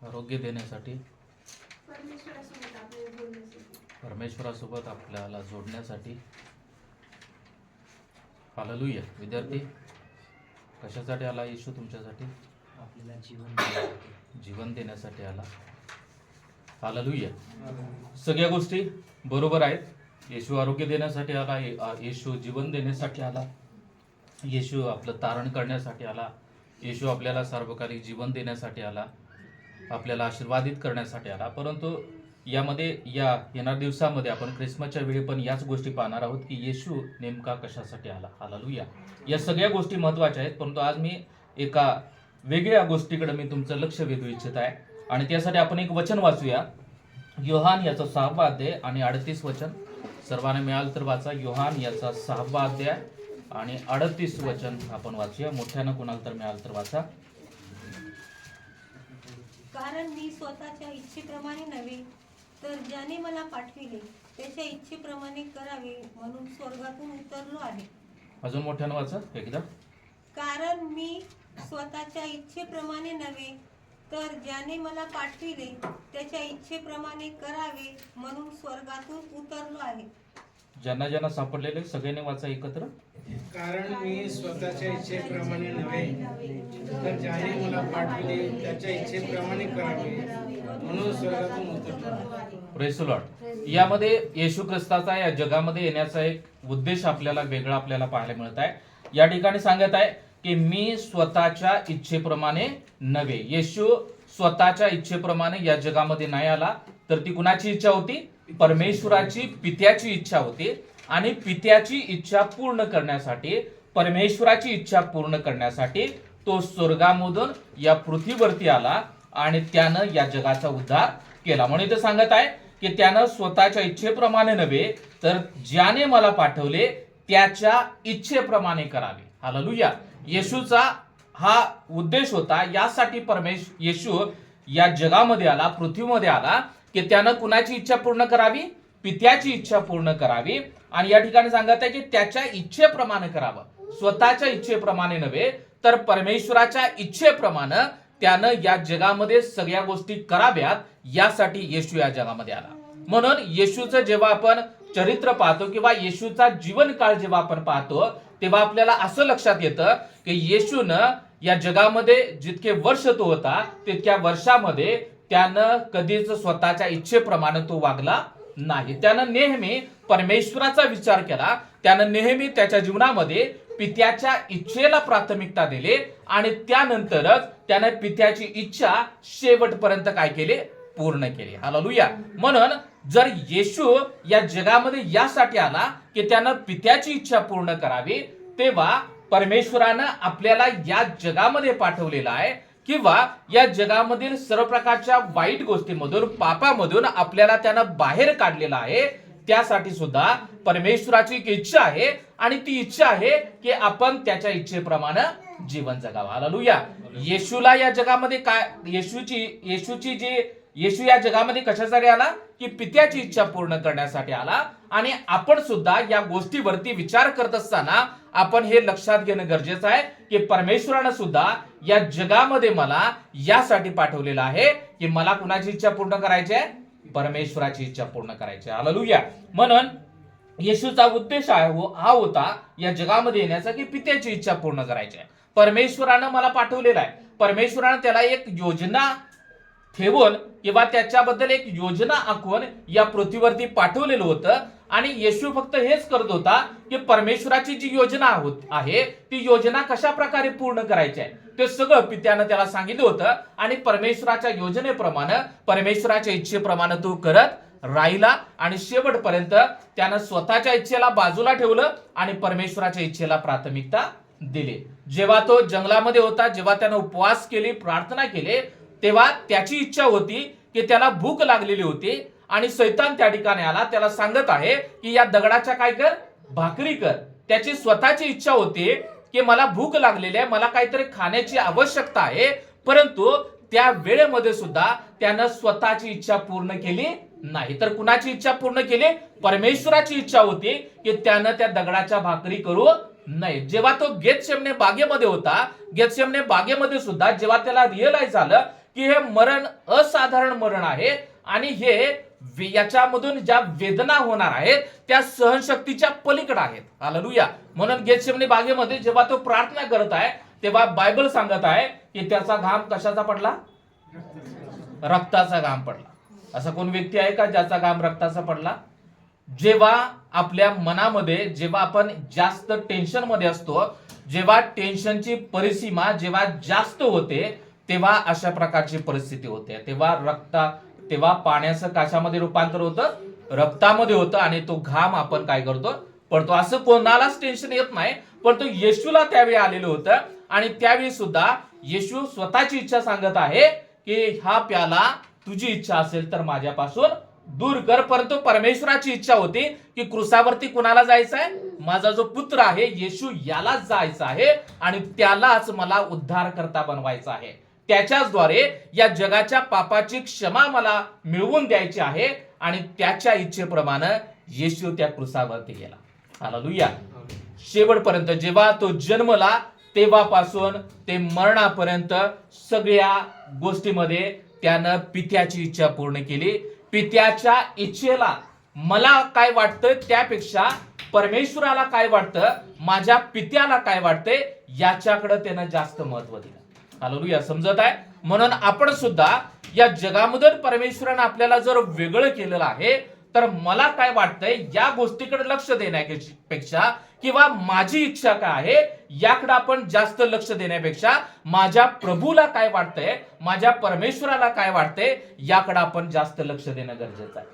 आरोग्य देण्यासाठी, परमेश्वरासोबत आपल्याला जोडण्यासाठी। हालेलुया। विद्यार्थी, कशासाठी आला येशू तुमच्यासाठी? आपल्याला जीवन देण्यासाठी आला। हालेलुया। सगळ्या गोष्टी बरोबर आहेत। येशू आरोग्य देण्यासाठी आला, येशू जीवन देण्यासाठी आला, येशू आपलं तारण करण्यासाठी आला, येशू आपल्याला सार्वकालिक जीवन देण्यासाठी आला, आपल्याला आशीर्वादित करण्यासाठी आला। परंतु यामध्ये या येणाऱ्या दिवसामध्ये आपण ख्रिसमसच्या वेळी पण याच गोष्टी पाहणार आहोत की येशू नेमका कशासाठी आला. हालेलुया. या सगळ्या गोष्टी महत्त्वाच्या आहेत, परंतु आज मी एका वेगळ्या गोष्टीकडे मी तुमचं लक्ष वेधू इच्छित आहे आणि त्यासाठी आपण एक वचन वाचूया. योहान याचा 6वा अध्याय आणि 38 वचन. सर्वांना मिळालं तर वाचा. योहान याचा 6वा अध्याय आणि 38 वचन आपण वाचूया. मोठ्यानं कुणाला तर मिळालं तर वाचा. कारण मी स्वतःच्या इच्छेप्रमाणे नव्हे, तर ज्याने मला पाठविले त्याच्या इच्छेप्रमाणे करावे म्हणून स्वर्गातून उतरलो आहे. अजून मोठ्यानं वाचा एकदा. कारण मी स्वतःच्या इच्छेप्रमाणे नव्हे, तर ज्याने मला पाठविले त्याच्या इच्छेप्रमाणे करावे म्हणून स्वर्गातून उतरलो आहे. ज्यांना ज्यांना सापडलेले सगळ्यांनी वाचा एकत्र. कारण मी स्वतःच्या इच्छेप्रमाणे नव्हे, तर ज्याने मला पाठविले त्याच्या इच्छेप्रमाणे करावे म्हणून स्वर्गातून उतरलो. Praise the Lord. यामध्ये येशू ख्रिस्ताचा या जगामध्ये येण्याचा एक उद्देश आपल्याला वेगळा आपल्याला पाहायला मिळत आहे. या ठिकाणी सांगत आहे की मी स्वतःच्या इच्छेप्रमाणे नव्हे. येशू स्वतःच्या इच्छेप्रमाणे या जगामध्ये नाही आला, तर ती कुणाची इच्छा होती? परमेश्वराची, पित्याची इच्छा होती. आणि पित्याची इच्छा पूर्ण करण्यासाठी, परमेश्वराची इच्छा पूर्ण करण्यासाठी तो स्वर्गामधून या पृथ्वीवरती आला आणि त्यानं या जगाचा उद्धार केला. म्हणून इथे सांगत आहे की त्यानं स्वतःच्या इच्छेप्रमाणे नव्हे, तर ज्याने मला पाठवले त्याच्या इच्छेप्रमाणे करावे. हालेलुया. येशूचा हा उद्देश होता. यासाठी येशू या जगामध्ये आला, पृथ्वीमध्ये आला की त्यानं कुणाची इच्छा पूर्ण करावी? पित्याची इच्छा पूर्ण करावी. आणि या ठिकाणी सांगत आहे की त्याच्या इच्छेप्रमाणे करावं. स्वतःच्या इच्छेप्रमाणे नव्हे, तर परमेश्वराच्या इच्छेप्रमाणे त्यानं या जगामध्ये सगळ्या गोष्टी कराव्यात, यासाठी येशू या जगामध्ये आला. म्हणून येशूचं जेव्हा आपण चरित्र पाहतो किंवा येशूचा जीवनकाळ जेव्हा आपण पाहतो, तेव्हा आपल्याला असं लक्षात येतं की येशूनं या जगामध्ये जितके वर्ष तो होता, तितक्या वर्षामध्ये त्यानं कधीच स्वतःच्या इच्छेप्रमाणे तो वागला नाही. त्यानं नेहमी परमेश्वराचा विचार केला. त्यानं नेहमी त्याच्या जीवनामध्ये पित्याच्या इच्छेला प्राथमिकता दिली आणि त्यानंतरच त्यानं पित्याची इच्छा शेवटपर्यंत काय केली? पूर्ण केली. हालेलुया. म्हणून जर येशू या जगामध्ये यासाठी आला की त्यानं पित्याची इच्छा पूर्ण करावी, तेव्हा परमेश्वरानं आपल्याला या जगामध्ये पाठवलेला आहे किंवा या जगामधील सर्व प्रकारच्या वाईट गोष्टीमधून, पापामधून आपल्याला त्यानं बाहेर काढलेला आहे. त्यासाठी सुद्धा परमेश्वराची एक इच्छा आहे आणि ती इच्छा आहे की आपण त्याच्या इच्छेप्रमाणे जीवन जगावं. हालेलुया. येशूला या जगामध्ये काय, येशू या जगामध्ये कशासाठी आला? की पित्याची इच्छा पूर्ण करण्यासाठी आला. आणि आपण सुद्धा या गोष्टीवरती विचार करत असताना आपण हे लक्षात घेणं गरजेचं आहे की परमेश्वरानं सुद्धा या जगामध्ये मला यासाठी पाठवलेलं आहे की मला कुणाची इच्छा पूर्ण करायची आहे? परमेश्वराची इच्छा पूर्ण करायची आहे. हालेलुया. म्हणून येशूचा उद्देश हा होता या जगामध्ये येण्याचा की पित्याची इच्छा पूर्ण करायची आहे. परमेश्वरानं मला पाठवलेला आहे. परमेश्वरानं त्याला एक योजना ठेवून किंवा त्याच्याबद्दल एक योजना आखून या पृथ्वीवरती पाठवलेलं होतं. आणि येशू फक्त हेच करत होता की परमेश्वराची जी योजना आहे ती योजना कशा प्रकारे पूर्ण करायची आहे ते सगळं पित्यानं त्याला सांगितलं होतं. आणि परमेश्वराच्या योजनेप्रमाणे, परमेश्वराच्या इच्छेप्रमाणे तो करत राहिला आणि शेवटपर्यंत त्यानं स्वतःच्या इच्छेला बाजूला ठेवलं आणि परमेश्वराच्या इच्छेला प्राथमिकता दिली. जेव्हा तो जंगलामध्ये होता, जेव्हा त्यानं उपवास केले, प्रार्थना केली, तेव्हा त्याची इच्छा होती की त्याला भूक लागलेली होती आणि शैतान त्या ठिकाणी आला. त्याला सांगत आहे की या दगडाच्या काय कर? भाकरी कर. त्याची स्वतःची इच्छा होती की मला भूक लागलेली आहे, मला काहीतरी खाण्याची आवश्यकता आहे. परंतु त्या वेळेमध्ये सुद्धा त्यानं स्वतःची इच्छा पूर्ण केली नाही, तर कुणाची इच्छा पूर्ण केली? परमेश्वराची इच्छा होती की त्यानं त्या दगडाच्या भाकरी करू नाही. जेव्हा तो गेतशेमने बागेमध्ये होता, गेतशेमने बागेमध्ये सुद्धा जेव्हा त्याला रिअलाइज झालं की हे मरण असाधारण मरण आहे आणि हे याच्यामधून ज्या वेदना होणार आहेत त्या सहनशक्तीच्या पलीकडे आहेत. हालेलुया. म्हणून गेतशेमने बागेमध्ये जेव्हा तो प्रार्थना करत आहे, तेव्हा बायबल सांगत आहे की त्याचा घाम कशाचा पडला? रक्ताचा घाम पडला. असा कोण व्यक्ती आहे का ज्याचा घाम रक्ताचा पडला? जेव्हा आपल्या मनामध्ये, जेव्हा आपण जास्त टेन्शन मध्ये असतो, जेव्हा टेन्शनची परिसीमा जेव्हा जास्त होते, तेव्हा अशा प्रकारची परिस्थिती होते. तेव्हा तेव्हा पाण्याचं कशामध्ये रूपांतर होतं? रक्तामध्ये होतं आणि तो घाम आपण काय करतो? पडतो. असं कोणालाच टेन्शन येत नाही, पण तो येशूला त्यावेळी आलेलं होतं आणि त्यावेळी सुद्धा येशू स्वतःची इच्छा सांगत आहे की हा प्याला तुझी इच्छा असेल तर माझ्यापासून दूर कर. परंतु परमेश्वराची इच्छा होती की क्रुसावरती कुणाला जायचं आहे? माझा जो पुत्र आहे येशू यालाच जायचं आहे आणि त्यालाच मला उद्धारकर्ता बनवायचा आहे. त्याच्याचद्वारे या जगाच्या पापाची क्षमा मला मिळवून द्यायची आहे आणि त्याच्या इच्छेप्रमाणे येशू त्या क्रुसावरती गेला. हालेलुया. शेवटपर्यंत जेव्हा तो जन्मला तेव्हापासून ते मरणापर्यंत सगळ्या गोष्टीमध्ये त्यानं पित्याची इच्छा पूर्ण केली. पित्याच्या इच्छेला मला काय वाटतं त्यापेक्षा परमेश्वराला काय वाटतं, माझ्या पित्याला काय वाटतंय याच्याकडे त्यानं जास्त महत्व दिलं. हालेलुया. समजत आहे? म्हणून आपण सुद्धा या जगामधून परमेश्वरानं आपल्याला जर वेगळं केलेलं आहे तर मला काय वाटतंय या गोष्टीकडे लक्ष देण्यापेक्षा किंवा माझी इच्छा काय आहे याकडे आपण जास्त लक्ष देण्यापेक्षा माझ्या प्रभूला काय वाटतंय, माझ्या परमेश्वराला काय वाटतंय याकडे आपण जास्त लक्ष देणं गरजेचं आहे.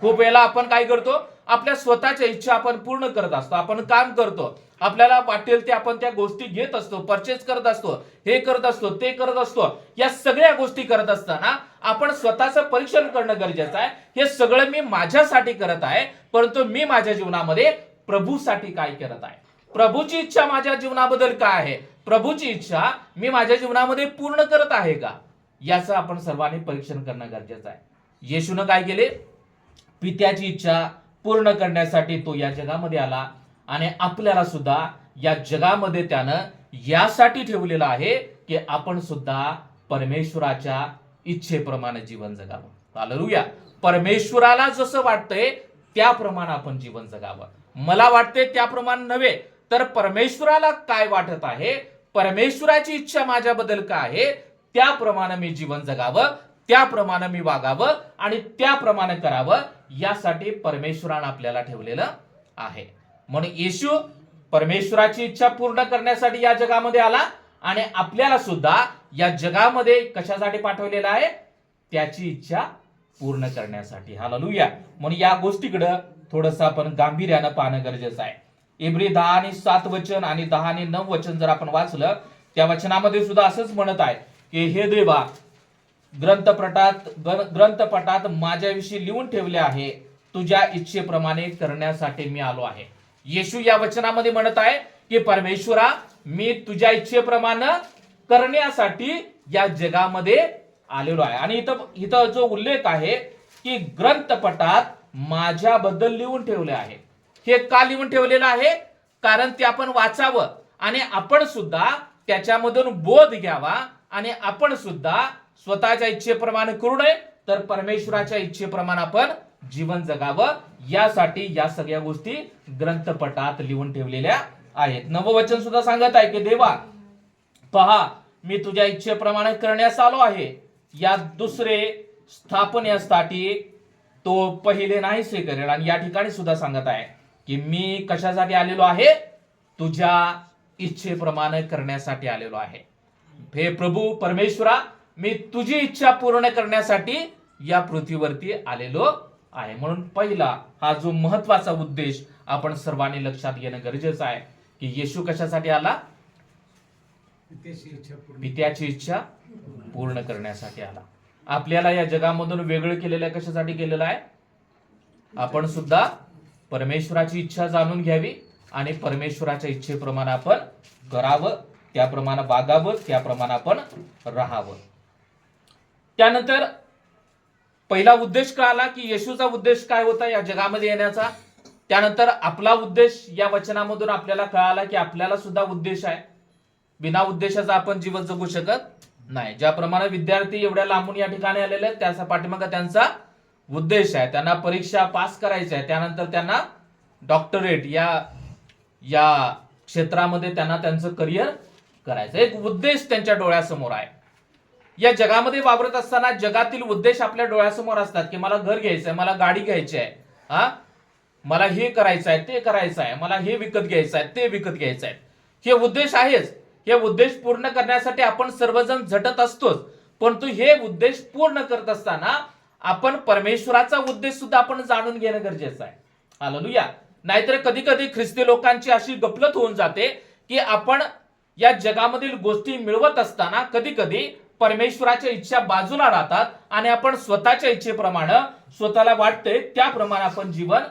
खूप वेळेला आपण काय करतो? आपल्या स्वतःच्या इच्छा आपण पूर्ण करत असतो, आपण काम करतो, आपल्याला वाटेल ते आपण त्या गोष्टी घेत असतो, परचेस करत असतो, हे करत असतो, ते करत असतो. या सगळ्या गोष्टी करत असताना आपण स्वतःचं परीक्षण करणं गरजेचं आहे. हे सगळं मी माझ्यासाठी करत आहे, परंतु मी माझ्या जीवनामध्ये प्रभूसाठी काय करत आहे? प्रभूची इच्छा माझ्या जीवनाबद्दल काय आहे? प्रभूची इच्छा मी माझ्या जीवनामध्ये पूर्ण करत आहे का? याचं आपण सर्वांनी परीक्षण करणं गरजेचं आहे. येशूनं काय केले? पित्याची इच्छा पूर्ण करण्यासाठी तो या जगामध्ये आला आणि आपल्याला सुद्धा या जगामध्ये त्यानं यासाठी ठेवलेलं आहे की आपण सुद्धा परमेश्वराच्या इच्छेप्रमाणे जीवन जगावं. हालेलुया. परमेश्वराला जसं वाटतंय त्याप्रमाणे आपण जीवन जगावं. मला वाटते त्याप्रमाणे नव्हे तर परमेश्वराला काय वाटत आहे, परमेश्वराची इच्छा माझ्याबद्दल काय आहे त्याप्रमाणे मी जीवन जगावं, त्याप्रमाणे मी वागावं आणि त्याप्रमाणे करावं. यासाठी परमेश्वरानं आपल्याला ठेवलेलं आहे. म्हणून येशू परमेश्वराची इच्छा पूर्ण करण्यासाठी या जगामध्ये आला आणि आपल्याला सुद्धा या जगामध्ये कशासाठी पाठवलेलं आहे? त्याची इच्छा पूर्ण करण्यासाठी. हालेलुया. म्हणून या गोष्टीकडे थोडंसं आपण गांभीर्यानं पाहणं गरजेचं आहे. इब्री 10 आणि 7 वचन आणि 10 आणि 9 वचन जर आपण वाचलं त्या वचनामध्ये सुद्धा असंच म्हणत आहे की हे देवा ग्रंथपटात माझ्याविषयी लिहून ठेवले आहे, तुझ्या इच्छेप्रमाणे करण्यासाठी मी आलो आहे. येशू या वचनामध्ये म्हणत आहे की परमेश्वरा मी तुझ्या इच्छेप्रमाणे करण्यासाठी या जगामध्ये आलेलो आहे. आणि इथं जो उल्लेख आहे की ग्रंथपटात माझ्याबद्दल लिहून ठेवले आहे. हे का लिहून ठेवलेलं आहे? कारण ते आपण वाचावं आणि आपण सुद्धा त्याच्यामधून बोध घ्यावा आणि आपण सुद्धा स्वतःच्या इच्छेप्रमाणे करू नये तर परमेश्वराच्या इच्छेप्रमाणे आपण जीवन जगावं. यासाठी या सगळ्या गोष्टी ग्रंथपटात लिहून ठेवलेल्या आहेत. नववचन सुद्धा सांगत आहे की देवा पहा मी तुझ्या इच्छेप्रमाणे करण्यास आलो आहे. या दुसरे स्थापनेसाठी तो पहिले नाहीसे करेल. आणि या ठिकाणी सुद्धा सांगत आहे की मी कशासाठी आलेलो आहे? तुझ्या इच्छेप्रमाणे करण्यासाठी आलेलो आहे. हे प्रभू परमेश्वरा मी तुझी इच्छा पूर्ण करण्यासाठी या पृथ्वीवरती आलेलो आहे. म्हणून पहिला हा जो महत्वाचा उद्देश आपण सर्वांनी लक्षात घेणं गरजेचं आहे की येशू कशासाठी आला? पित्याची इच्छा पूर्ण करण्यासाठी आला. आपल्याला या जगामधून वेगळं केलेलं कशासाठी केलेलं आहे? आपण सुद्धा परमेश्वराची इच्छा जाणून घ्यावी आणि परमेश्वराच्या इच्छेप्रमाणे आपण करावं, त्याप्रमाणे वागावं, त्याप्रमाणे आपण राहावं. त्यानंतर पहिला उद्देश कळाला की येशूचा उद्देश काय होता या जगामध्ये येण्याचा. त्यानंतर आपला उद्देश या वचनामधून आपल्याला कळाला की आपल्याला सुद्धा उद्देश आहे. बिना उद्देशाचा आपण जीवन जगू शकत नाही. ज्याप्रमाणे विद्यार्थी एवढ्या लांबून या ठिकाणी आलेले आहेत त्याचा पाठीमागे त्यांचा उद्देश आहे. त्यांना परीक्षा पास करायची आहे, त्यानंतर त्यांना डॉक्टरेट या क्षेत्रामध्ये त्यांना त्यांचं करिअर करायचं. एक उद्देश त्यांच्या डोळ्यासमोर आहे. या जगामध्ये वावरत असताना जगातील उद्देश आपल्या डोळ्यासमोर असतात की मला घर घ्यायचंय, मला गाडी घ्यायची आहे, मला हे करायचं आहे, ते करायचं आहे, मला हे विकत घ्यायचं आहे, ते विकत घ्यायचं आहे. हे उद्देश आहेच. हे उद्देश पूर्ण करण्यासाठी आपण सर्वजण झटत असतोच. परंतु हे उद्देश पूर्ण करत असताना आपण परमेश्वराचा उद्देश सुद्धा आपण जाणून घेणं गरजेचं आहे. हालेलुया. नाहीतर कधी कधी ख्रिस्ती लोकांची अशी गफलत होऊन जाते की आपण या जगामधील गोष्टी मिळवत असताना कधी कधी परमेश्वराच्या इच्छा बाजूला राहतात आणि आपण स्वतःच्या इच्छेप्रमाणे स्वतःला वाटते त्याप्रमाणे आपण जीवन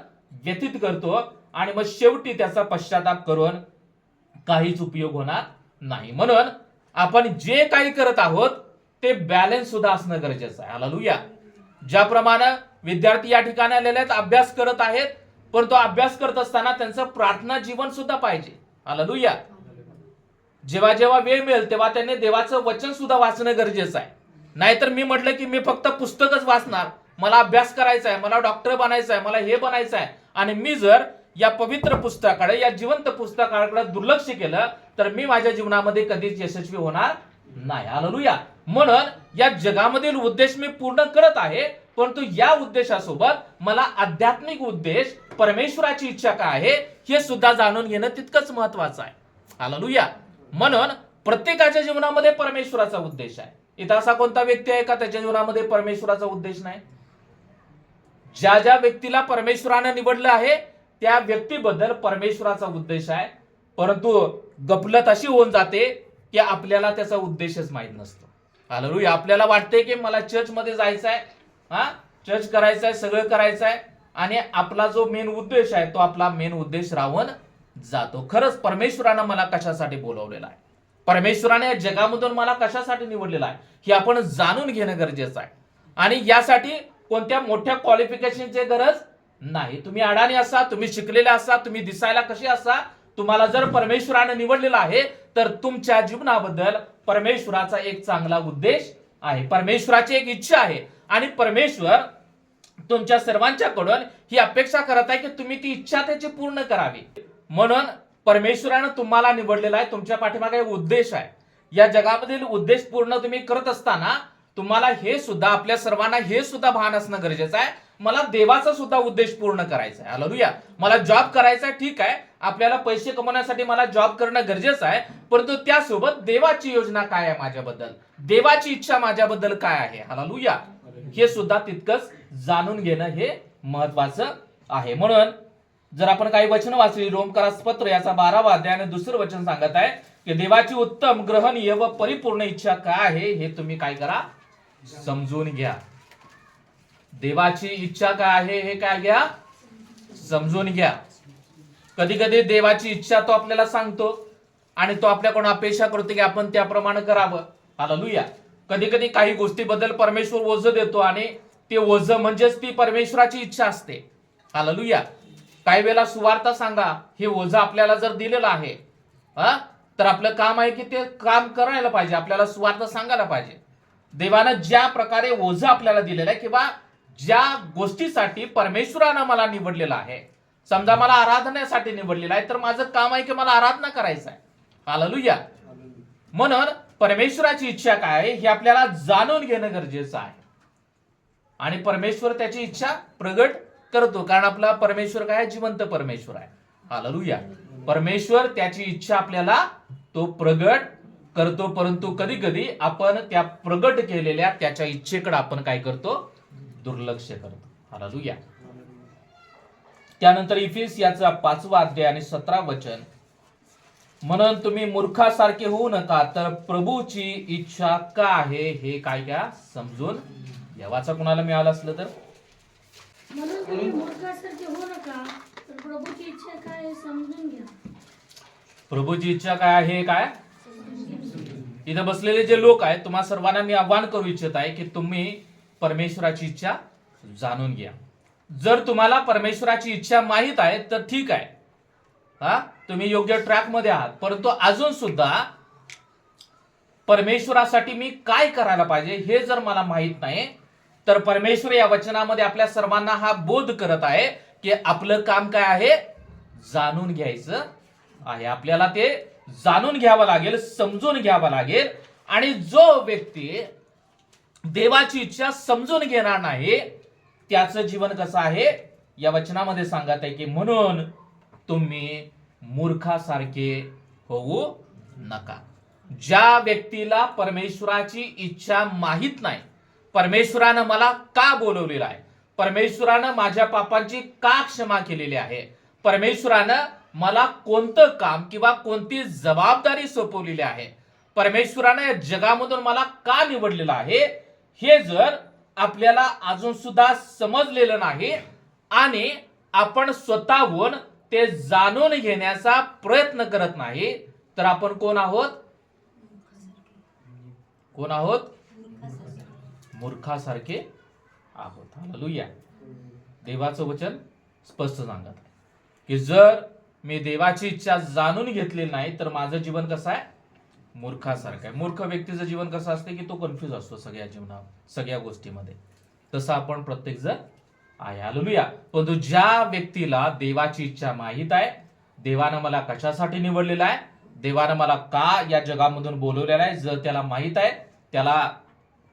व्यतीत करतो आणि मग शेवटी त्याचा पश्चाताप करून काहीच उपयोग होणार नाही. म्हणून आपण जे काही करत आहोत ते बॅलन्स सुद्धा असणं गरजेचं आहे. हालेलुया. ज्याप्रमाणे विद्यार्थी या ठिकाणी आलेले आहेत, अभ्यास करत आहेत, पण तो अभ्यास करत असताना त्यांचं प्रार्थना जीवन सुद्धा पाहिजे. हालेलुया. जेव्हा जेव्हा वेळ मिळेल तेव्हा त्यांनी देवाचं वचन सुद्धा वाचणं गरजेचं आहे. नाहीतर मी म्हटलं की मी फक्त पुस्तकच वाचणार, मला अभ्यास करायचा आहे, मला डॉक्टर बनायचं आहे, मला हे बनायचं आहे, आणि मी जर या पवित्र पुस्तकाकडे, या जिवंत पुस्तकाकडे दुर्लक्ष केलं तर मी माझ्या जीवनामध्ये कधीच यशस्वी होणार नाही. हालेलुया. म्हणून या जगामधील उद्देश मी पूर्ण करत आहे, परंतु या उद्देशासोबत मला आध्यात्मिक उद्देश, परमेश्वराची इच्छा काय आहे हे सुद्धा जाणून घेणं तितकंच महत्वाचं आहे. हालेलुया. म्हणून प्रत्येकाच्या जीवनामध्ये परमेश्वराचा उद्देश आहे. इथं असा कोणता व्यक्ती आहे का त्याच्या जीवनामध्ये परमेश्वराचा उद्देश नाही? ज्या ज्या व्यक्तीला परमेश्वराने निवडलं आहे त्या व्यक्तीबद्दल परमेश्वराचा उद्देश आहे, परंतु गफलत अशी होऊन जाते की आपल्याला त्याचा उद्देशच माहित नसतो. हालेलुया. आपल्याला वाटते की मला चर्च मध्ये जायचं आहे, चर्च करायचं आहे, सगळं करायचं आहे, आणि आपला जो मेन उद्देश आहे तो आपला मेन उद्देश राहून जातो. खरंच परमेश्वरानं मला कशासाठी बोलवलेलं आहे, परमेश्वराने या जगामधून मला कशासाठी निवडलेलं आहे हे आपण जाणून घेणं गरजेचं आहे. आणि यासाठी कोणत्या मोठ्या क्वालिफिकेशनची गरज नाही. तुम्ही अडाणी असा, तुम्ही शिकलेले असा, तुम्ही दिसायला कसे असा, तुम्हाला जर परमेश्वराने निवडलेलं आहे तर तुमच्या जीवनाबद्दल परमेश्वराचा एक चांगला उद्देश आहे, परमेश्वराची एक इच्छा आहे, आणि परमेश्वर तुमच्या सर्वांच्याकडून ही अपेक्षा करत आहे की तुम्ही ती इच्छा त्याची पूर्ण करावी. म्हणून परमेश्वराने तुम्हाला निवडलेला आहे, तुमच्या पाठीमागे एक उद्देश आहे. या जगामधील उद्देश पूर्ण तुम्ही करत असताना तुम्हाला हे सुद्धा, आपल्या सर्वांना हे सुद्धा भान असणं गरजेचं आहे, मला देवाचा सुद्धा उद्देश पूर्ण करायचा आहे. हालेलुया. मला जॉब करायचा आहे, ठीक आहे, आपल्याला पैसे कमवण्यासाठी मला जॉब करणं गरजेचं आहे, परंतु त्यासोबत देवाची योजना काय आहे माझ्याबद्दल, देवाची इच्छा माझ्याबद्दल काय आहे, हालेलुया, हे सुद्धा तितकंच जाणून घेणं हे महत्वाचं आहे. म्हणून जर आपण काही वचन वाचली, रोमकरास पत्र याचा 12वा अध्याय आणि 2रं वचन सांगत आहे की देवाची उत्तम, ग्रहणीय व परिपूर्ण इच्छा काय आहे हे तुम्ही काय करा, समजून घ्या. देवाची इच्छा काय आहे हे काय घ्या, समजून घ्या. कधी कधी देवाची इच्छा तो आपल्याला सांगतो आणि तो आपल्याकडून अपेक्षा करतो की आपण त्याप्रमाणे करावं. हालेलुया. कधी कधी काही गोष्टीबद्दल परमेश्वर ओझं देतो आणि ते ओझं म्हणजेच ती परमेश्वराची इच्छा असते. हालेलुया. काही वेळेला सुवार्ता सांगा हे ओझं आपल्याला जर दिलेलं आहे तर आपलं काम आहे की ते काम करायला पाहिजे, आपल्याला सुवार्ता सांगायला पाहिजे. देवानं ज्या प्रकारे ओझं आपल्याला दिलेलं आहे किंवा ज्या गोष्टीसाठी परमेश्वरानं मला निवडलेलं आहे, समजा मला आराधनेसाठी निवडलेलं आहे, तर माझं काम आहे की मला आराधना करायचं आहे. हालेलुया. म्हणून परमेश्वराची इच्छा काय आहे हे आपल्याला जाणून घेणं गरजेचं आहे, आणि परमेश्वर त्याची इच्छा प्रगट करतो, कारण आपला परमेश्वर काय, जिवंत परमेश्वर आहे. हालेलुया. परमेश्वर त्याची इच्छा आपल्याला तो प्रगट करतो, परंतु कधी कधी आपण त्या प्रगट केलेल्या त्याच्या इच्छेकडे आपण काय करतो, दुर्लक्ष करतो. हालेलुया. त्यानंतर इफिसियाचा 5वा अध्याय आणि 17 वचन, म्हणून तुम्ही मूर्खासारखे होऊ नका, तर प्रभूची इच्छा काय आहे हे काय घ्या, समजून घ्या. वाचा कुणाला मिळालं असलं तर, म्हणून तुम्ही मूर्खासारखे होऊ नका, तर प्रभूची इच्छा काय आहे समजून घ्या. प्रभूची इच्छा काय आहे काय. इथे बसलेले जे लोक आहेत तुम्हा सर्वांना मी आवाहन करू इच्छित आहे की तुम्ही परमेश्वराची इच्छा जाणून घ्या. जर तुम्हाला परमेश्वराची इच्छा माहित आहे तर ठीक आहे, तुम्ही योग्य ट्रॅक मध्ये आहात, परंतु अजून सुद्धा परमेश्वरासाठी मी काय करायला पाहिजे हे जर मला माहित नाही, तर परमेश्वर या वचनामध्ये आपल्या सर्वांना हा बोध करत आहे की आपलं काम काय आहे, जाणून घ्यायचं आहे. आपल्याला ते जाणून घ्यावं लागेल, समजून घ्यावं लागेल, आणि जो व्यक्ती देवाची इच्छा समजून घेणार नाही त्याचं जीवन कसं आहे या वचनामध्ये सांगत आहे की म्हणून तुम्ही मूर्खासारखे होऊ नका. ज्या व्यक्तीला परमेश्वराची इच्छा माहित नाही, परमेश्वरानं मला का बोलवलेलं आहे, परमेश्वरानं माझ्या पापांची का क्षमा केलेली आहे, परमेश्वरानं मला कोणतं काम किंवा कोणती जबाबदारी सोपवलेली आहे, परमेश्वरानं या जगामधून मला का निवडलेलं आहे, हे जर आपल्याला अजून सुद्धा समजलेलं नाही आणि आपण स्वतःहून ते जाणून घेण्याचा प्रयत्न करत नाही, तर आपण कोण आहोत? कोण आहोत? मूर्खासारखे आहोत. हालेलुया. देवाचं वचन स्पष्ट सांगत आहे की जर मी देवाची इच्छा जाणून घेतलेली नाही तर माझं जीवन कसं आहे? मूर्खासारखं आहे. मूर्ख व्यक्तीचं जीवन कसं असते की तो कन्फ्युज असतो सगळ्या जीवनात, सगळ्या गोष्टीमध्ये. तसं आपण प्रत्येक जण आहे. हालेलुया. परंतु ज्या व्यक्तीला देवाची इच्छा माहीत आहे, देवानं मला कशासाठी निवडलेलं आहे, देवानं मला का या जगामधून बोलवलेलं आहे, जर त्याला माहीत आहे, त्याला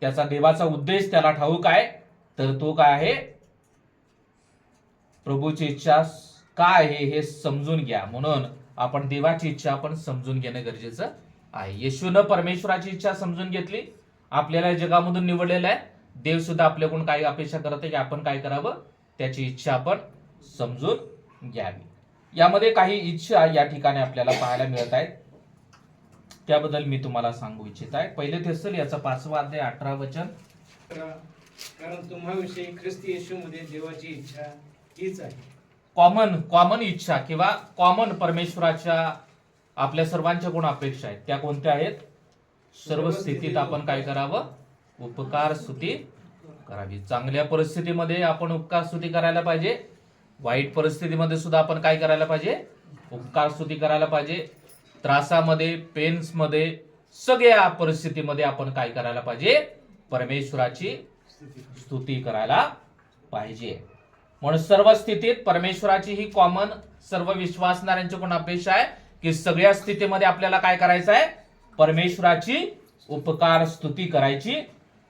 त्याचा देवाचा उद्देश त्याला ठाऊक आहे, तर तो काय आहे? प्रभूची इच्छा काय आहे हे समजून घ्या. म्हणून आपण देवाची इच्छा आपण समजून घेणं गरजेचं आहे. येशूनं परमेश्वराची इच्छा समजून घेतली, आपल्याला जगामधून निवडलेलं आहे. देव सुद्धा आपल्याकडून काही अपेक्षा करत आहे की आपण काय करावं? त्याची इच्छा आपण समजून घ्यावी. यामध्ये काही इच्छा या ठिकाणी आपल्याला पाहायला मिळत आहेत, त्याबद्दल मी तुम्हाला सांगू इच्छित आहे. पहिले थेसल याचा 5वा अध्याय 18 वचन. कारण तुम्हाविषयी ख्रिस्त येशूमध्ये देवाची इच्छा हीच आहे. कॉमन इच्छा किंवा कॉमन परमेश्वराच्या आपल्या सर्वांच्या कोण अपेक्षा आहेत, त्या कोणत्या आहेत? सर्व स्थितीत आपण काय करावं? उपकार स्तुती करावी. चांगल्या परिस्थितीमध्ये आपण उपकार स्तुती करायला पाहिजे, वाईट परिस्थितीमध्ये सुद्धा आपण काय करायला पाहिजे? उपकार स्तुती करायला पाहिजे. त्रासामध्ये, पेन्समध्ये, सगळ्या परिस्थितीमध्ये आपण काय करायला पाहिजे? परमेश्वराची स्तुती करायला पाहिजे. म्हणून सर्व स्थितीत परमेश्वराची ही कॉमन सर्व विश्वासणाऱ्यांची कोण अपेक्षा आहे की सगळ्या स्थितीमध्ये आपल्याला काय करायचं आहे? परमेश्वराची उपकार स्तुती करायची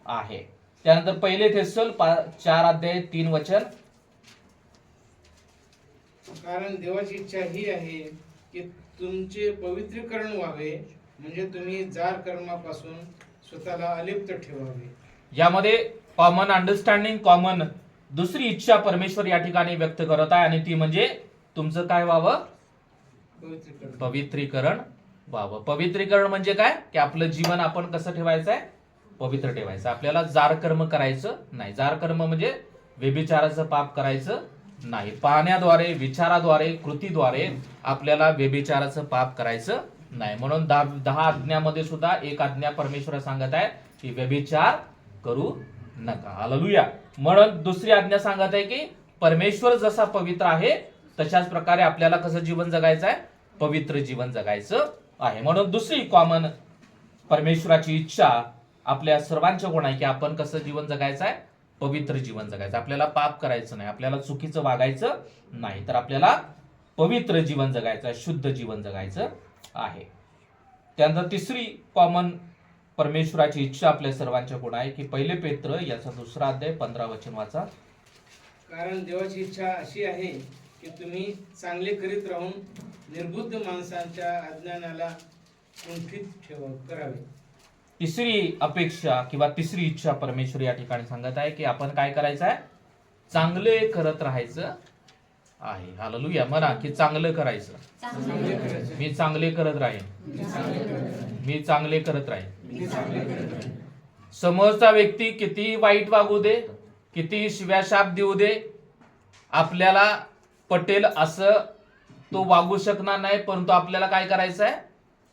आहे. त्यानंतर पहिले थेसल 4 अध्याय 3 वचन. कारण देवाची इच्छा ही आहे की तुमचे पवित्रीकरण व्हावे, म्हणजे तुम्ही जार कर्मापासून स्वतःला अलिप्त ठेवावे. यामध्ये कॉमन अंडरस्टँडिंग, कॉमन दुसरी इच्छा परमेश्वर या ठिकाणी व्यक्त करत आहे आणि ती म्हणजे तुमचं काय व्हावं? पवित्रीकरण व्हावं. पवित्रीकरण म्हणजे काय? की आपलं जीवन आपण कसं ठेवायचं आहे? पवित्र ठेवायचं. आपल्याला जार कर्म करायचं नाही. जार कर्म म्हणजे व्यभिचाराचं पाप करायचं नाही. पाहण्याद्वारे, विचाराद्वारे, कृतीद्वारे आपल्याला व्यभिचाराचं पाप करायचं नाही. म्हणून 10 आज्ञामध्ये सुद्धा एक आज्ञा परमेश्वर सांगत आहे की व्यभिचार करू नका. हालेलुया. म्हणून दुसरी आज्ञा सांगत आहे की परमेश्वर जसा पवित्र आहे तशाच प्रकारे आपल्याला कसं जीवन जगायचं आहे? पवित्र जीवन जगायचं आहे. म्हणून दुसरी कॉमन परमेश्वराची इच्छा आपल्या सर्वांच्या कोण आहे की आपण कसं जीवन जगायचं आहे? पवित्र जीवन जगायचं. आपल्याला पाप करायचं नाही, आपल्याला चुकीचं वागायचं नाही, तर आपल्याला पवित्र जीवन जगायचं आहे, शुद्ध जीवन जगायचं आहे. त्यानंतर तिसरी कॉमन परमेश्वराची इच्छा आपल्या सर्वांच्या कोण आहे की पहिले पेत्र याचा 2रा अध्याय 15 वचन वाचा. कारण देवाची इच्छा अशी आहे की तुम्ही चांगले करीत राहून निर्बुद्ध माणसांच्या अज्ञानाला कुंठित करावे. तिसरी अपेक्षा किंवा तिसरी इच्छा परमेश्वर या ठिकाणी सांगत आहे की आपण काय करायचं आहे? चांगले करत राहायचं आहे. हालेलुया. म्हणा की चांगलं करायचं. मी चांगले करत राहीन. मी चांगले करत राहीन. समोरचा व्यक्ती किती वाईट वागू दे, किती शिव्याशाप देऊ दे, आपल्याला पटेल असं तो वागू शकणार नाही. परंतु आपल्याला काय करायचं आहे?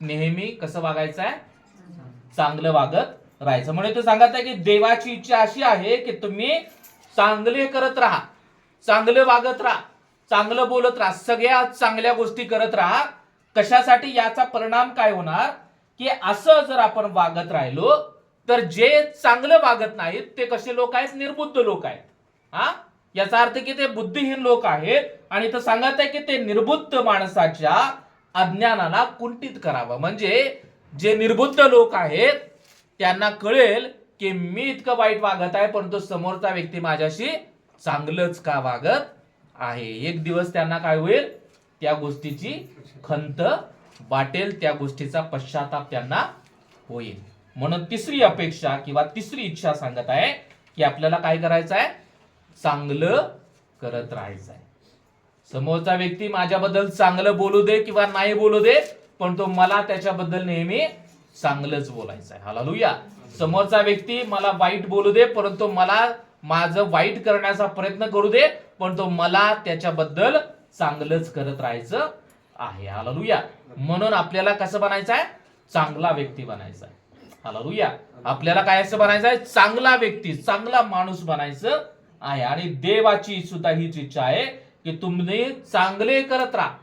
नेहमी कसं वागायचं आहे? चांगलं वागत राहायचं. म्हणजे तो सांगत आहे की देवाची इच्छा अशी आहे की तुम्ही चांगले करत राहा, चांगलं वागत राहा, चांगलं बोलत राहा, सगळ्या चांगल्या गोष्टी करत राहा. कशासाठी? याचा परिणाम काय होणार की असं जर आपण वागत राहिलो तर जे चांगलं वागत नाहीत ते कसे लोक आहेत? निर्बुद्ध लोक आहेत. याचा अर्थ की ते बुद्धिहीन लोक आहेत आणि तो सांगत आहे की ते निर्बुद्ध माणसाच्या अज्ञानाला कुंठित करावं. म्हणजे जे निर्बुद्ध लोक आहेत त्यांना कळेल की मी इतकं वाईट वागत आहे परंतु समोरचा व्यक्ती माझ्याशी चांगलंच का वागत आहे. एक दिवस त्यांना काय होईल? त्या गोष्टीची खंत वाटेल, त्या गोष्टीचा पश्चाताप त्यांना होईल. म्हणून तिसरी अपेक्षा किंवा तिसरी इच्छा सांगत आहे की आपल्याला काय करायचं आहे, चांगलं करत राहायचं आहे. समोरचा व्यक्ती माझ्याबद्दल चांगलं बोलू दे किंवा नाही बोलू दे, पण तो मला त्याच्याबद्दल नेहमी चांगलंच बोलायचं आहे. हालेलुया. समोरचा व्यक्ती मला वाईट बोलू दे, परंतु मला माझं वाईट करण्याचा प्रयत्न करू दे, पण तो मला त्याच्याबद्दल चांगलंच करत राहायचं आहे. हालेलुया. म्हणून आपल्याला कसं बनायचं आहे, चांगला व्यक्ती बनायचा आहे. हालेलुया. आपल्याला काय असं बनायचं आहे, चांगला व्यक्ती, चांगला माणूस बनायचं आहे. आणि देवाची सुद्धा हीच इच्छा आहे की तुम्ही चांगले करत राहा,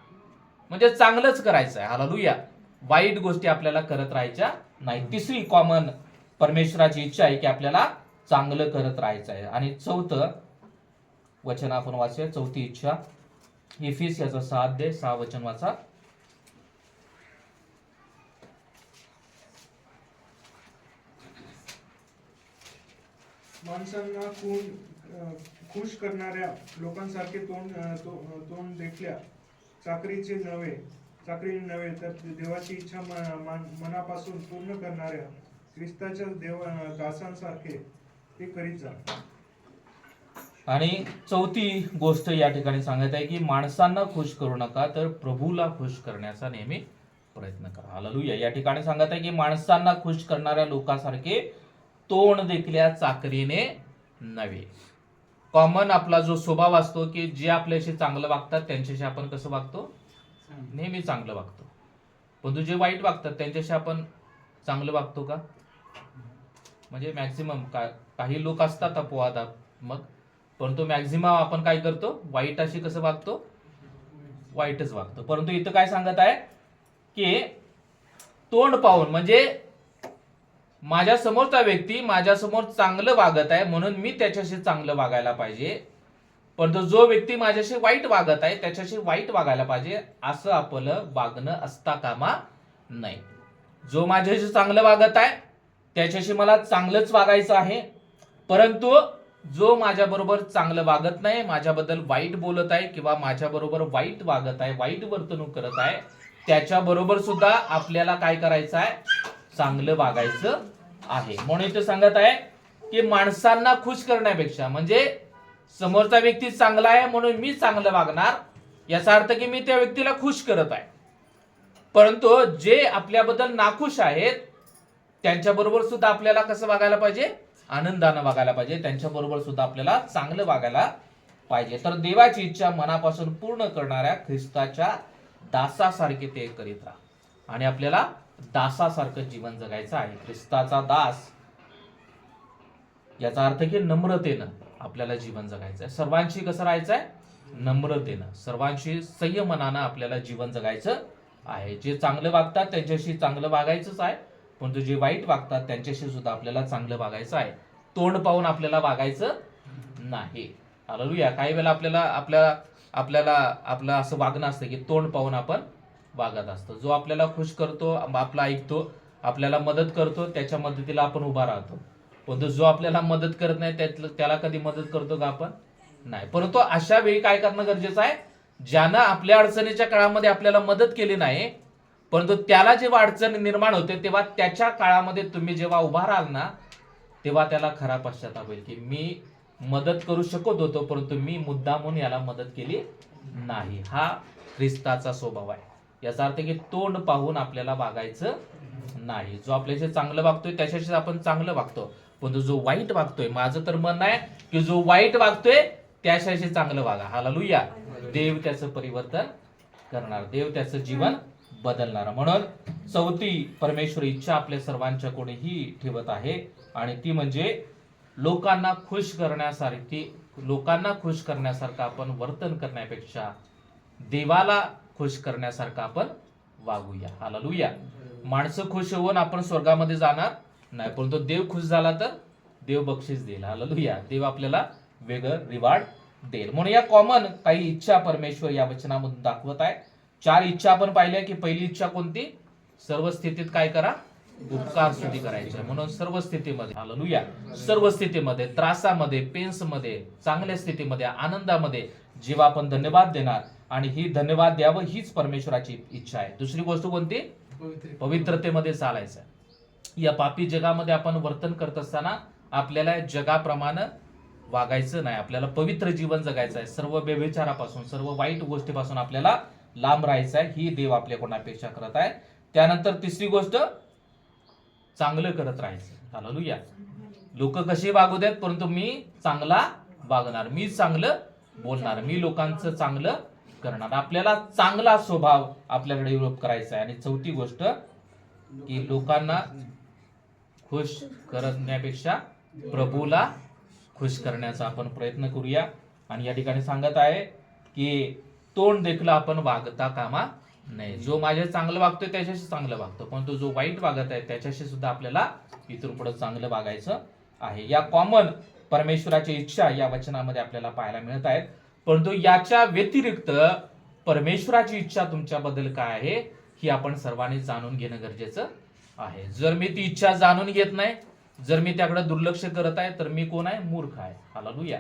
म्हणजे चांगलंच करायचं आहे. हालेलुया. वाईट गोष्टी आपल्याला करत राहायच्या नाही. तिसरी कॉमन परमेश्वराची इच्छा आहे की आपल्याला चांगलं करत राहायचं आहे. आणि चौथं वचन आपण वाचूया. चौथी इच्छा इफिसियाचा 6 वचन वाचा. माणसांना खुश करणाऱ्या लोकांसारखे तोंड देखल्या चाकरी नव्हे तर देवाची इच्छा मनापासून पूर्ण करणाऱ्या ख्रिस्ताच्या दासांसारखे ते करीत जा. आणि चौथी गोष्ट या ठिकाणी सांगत आहे की माणसांना खुश करू नका, तर प्रभूला खुश करण्याचा नेहमी प्रयत्न करा. हालेलुया. या ठिकाणी सांगत आहे की माणसांना खुश करणाऱ्या लोकांसारखे तोंड देखल्या चाकरीने नव्हे. कॉमन आपला जो स्वभाव असतो की जे आपल्याशी चांगलं वागतात त्यांच्याशी आपण कसं वागतो, नेहमी चांगलं वागतो. पण जे वाईट वागतात त्यांच्याशी आपण चांगलं वागतो का? म्हणजे मॅक्झिमम काही लोक असतात अपवादात्मक, परंतु मॅक्झिमम आपण काय करतो, वाईटाशी कसं वागतो, वाईटच वागतो. परंतु इथं काय सांगत आहे की तोंड पाहून, म्हणजे माझ्या समोरचा व्यक्ती माझ्यासमोर चांगलं वागत आहे म्हणून मी त्याच्याशी चांगलं वागायला पाहिजे, परंतु जो व्यक्ती माझ्याशी वाईट वागत आहे त्याच्याशी वाईट वागायला पाहिजे, असं आपलं वागणं असता कामा नाही. जो माझ्याशी चांगलं वागत आहे त्याच्याशी मला चांगलंच वागायचं आहे, परंतु जो माझ्याबरोबर चांगलं वागत नाही, माझ्याबद्दल वाईट बोलत आहे किंवा माझ्याबरोबर वाईट वागत आहे, वाईट वर्तणूक करत आहे, त्याच्याबरोबर सुद्धा आपल्याला काय करायचं आहे, चांगलं वागायचं आहे. म्हणून इथे सांगत आहे की माणसांना खुश करण्यापेक्षा, म्हणजे समोरचा व्यक्ती चांगला आहे म्हणून मी चांगलं वागणार, याचा अर्थ की मी त्या व्यक्तीला खुश करत आहे. परंतु जे आपल्याबद्दल नाखुश आहेत त्यांच्याबरोबर सुद्धा आपल्याला कसं वागायला पाहिजे, आनंदानं वागायला पाहिजे, त्यांच्याबरोबर सुद्धा आपल्याला चांगलं वागायला पाहिजे. तर देवाची इच्छा मनापासून पूर्ण करणाऱ्या ख्रिस्ताच्या दासासारखे ते करीत राहा. आणि आपल्याला दासासारखं जीवन जगायचं आहे. ख्रिस्ताचा दास याचा अर्थ की नम्रतेनं आपल्याला जीवन जगायचं आहे. सर्वांशी कसं राहायचं आहे, नम्रतेनं, सर्वांशी संयमनानं आपल्याला जीवन जगायचं आहे. जे चांगलं वागतात त्यांच्याशी चांगलं वागायचंच आहे, परंतु जे वाईट वागतात त्यांच्याशी सुद्धा आपल्याला चांगलं वागायचं आहे. तोंड पाहून आपल्याला वागायचं नाही. हालेलुया. काही वेळेला आपल्याला आपलं असं वागणं असतं की तोंड पाहून आपण वागत असतो. जो आपल्याला खुश करतो, आपला ऐकतो, आपल्याला मदत करतो, त्याच्या मदतीला आपण उभा राहतो. परंतु जो आपल्याला मदत करत नाही त्याला कधी मदत करतो का आपण? नाही. परंतु अशा वेळी काय करणं गरजेचं आहे, ज्यानं आपल्या अडचणीच्या काळामध्ये आपल्याला मदत केली नाही, परंतु त्याला जेव्हा अडचण निर्माण होते तेव्हा त्याच्या काळामध्ये तुम्ही जेव्हा उभा राहाल ना, तेव्हा त्याला खरा पश्चाताप होईल की मी मदत करू शकत होतो, परंतु मी मुद्दामून याला मदत केली नाही. हा ख्रिस्ताचा स्वभाव आहे. याचा अर्थ की तोंड पाहून आपल्याला वागायचं नाही. जो आपल्याशी चांगलं वागतोय त्याच्याशी आपण चांगलं वागतो, परंतु जो वाईट वागतोय, माझं तर म्हणणं आहे की जो वाईट वागतोय त्याच्याशी चांगलं वागा. हालेलुया. देव त्याचं परिवर्तन करणार, देव त्याचं जीवन बदलणार. म्हणून चौथी परमेश्वरी इच्छा आपल्या सर्वांच्या कोणीही ठेवत आहे, आणि ती म्हणजे लोकांना खुश करण्यासारखं आपण वर्तन करण्यापेक्षा देवाला खुश करण्यासारखं आपण वागूया. हालेलुया. माणसं खुश होऊन आपण स्वर्गामध्ये जाणार नाही, परंतु देव खुश झाला तर देव बक्षीस देईल. हालेलुया. देव आपल्याला वेगळं रिवॉर्ड देईल. म्हणून या कॉमन काही इच्छा परमेश्वर या वचनामधून दाखवत आहे. 4 इच्छा आपण पाहिल्या की पहिली इच्छा कोणती, सर्व स्थितीत काय करा, उपकार स्तुती करायची. म्हणून सर्व स्थितीमध्ये, हालेलुया, सर्व स्थितीमध्ये, त्रासामध्ये, पेन्समध्ये, चांगल्या स्थितीमध्ये, आनंदामध्ये जेव्हा आपण धन्यवाद देणार, आणि ही धन्यवाद द्यावं हीच परमेश्वराची इच्छा आहे. दुसरी गोष्ट कोणती, पवित्रतेमध्ये चालायचं. या पापी जगामध्ये आपण वर्तन करत असताना आपल्याला जगाप्रमाणे वागायचं नाही, आपल्याला पवित्र जीवन जगायचं आहे, सर्व व्यभिचारापासून सर्व वाईट गोष्टीपासून आपल्याला लांब राहायचं आहे, ही देव आपल्याकडून अपेक्षा करत आहे. त्यानंतर तिसरी गोष्ट, चांगलं करत राहायचं. हालेलुया. लोक कशी वागू देत, परंतु मी चांगला वागणार, मी चांगलं बोलणार, मी लोकांचं चांगलं करणार. आपल्याला चांगला स्वभाव आपल्याकडे डेव्हलप करायचा आहे. आणि चौथी गोष्ट की लोकांना खुश करण्यापेक्षा प्रभूला खुश करण्याचा आपण प्रयत्न करूया. आणि या ठिकाणी सांगत आहे की तोंड देखील आपण वागता कामा नये. जो माझ्या चांगलं वागतोय त्याच्याशी चांगलं वागतो, पण तो जो वाईट वागत आहे त्याच्याशी सुद्धा आपल्याला इथून पुढे चांगलं वागायचं आहे. या कॉमन परमेश्वराची इच्छा या वचनामध्ये आपल्याला पाहायला मिळत आहेत. परंतु याच्या व्यतिरिक्त परमेश्वराची इच्छा तुमच्याबद्दल काय आहे ही आपण सर्वांनी जाणून घेणं गरजेचं आहे. जर मी ती इच्छा जाणून घेत नाही, जर मी त्याकडे दुर्लक्ष करत आहे, तर मी कोण आहे? मूर्ख आहे. हालेलुया.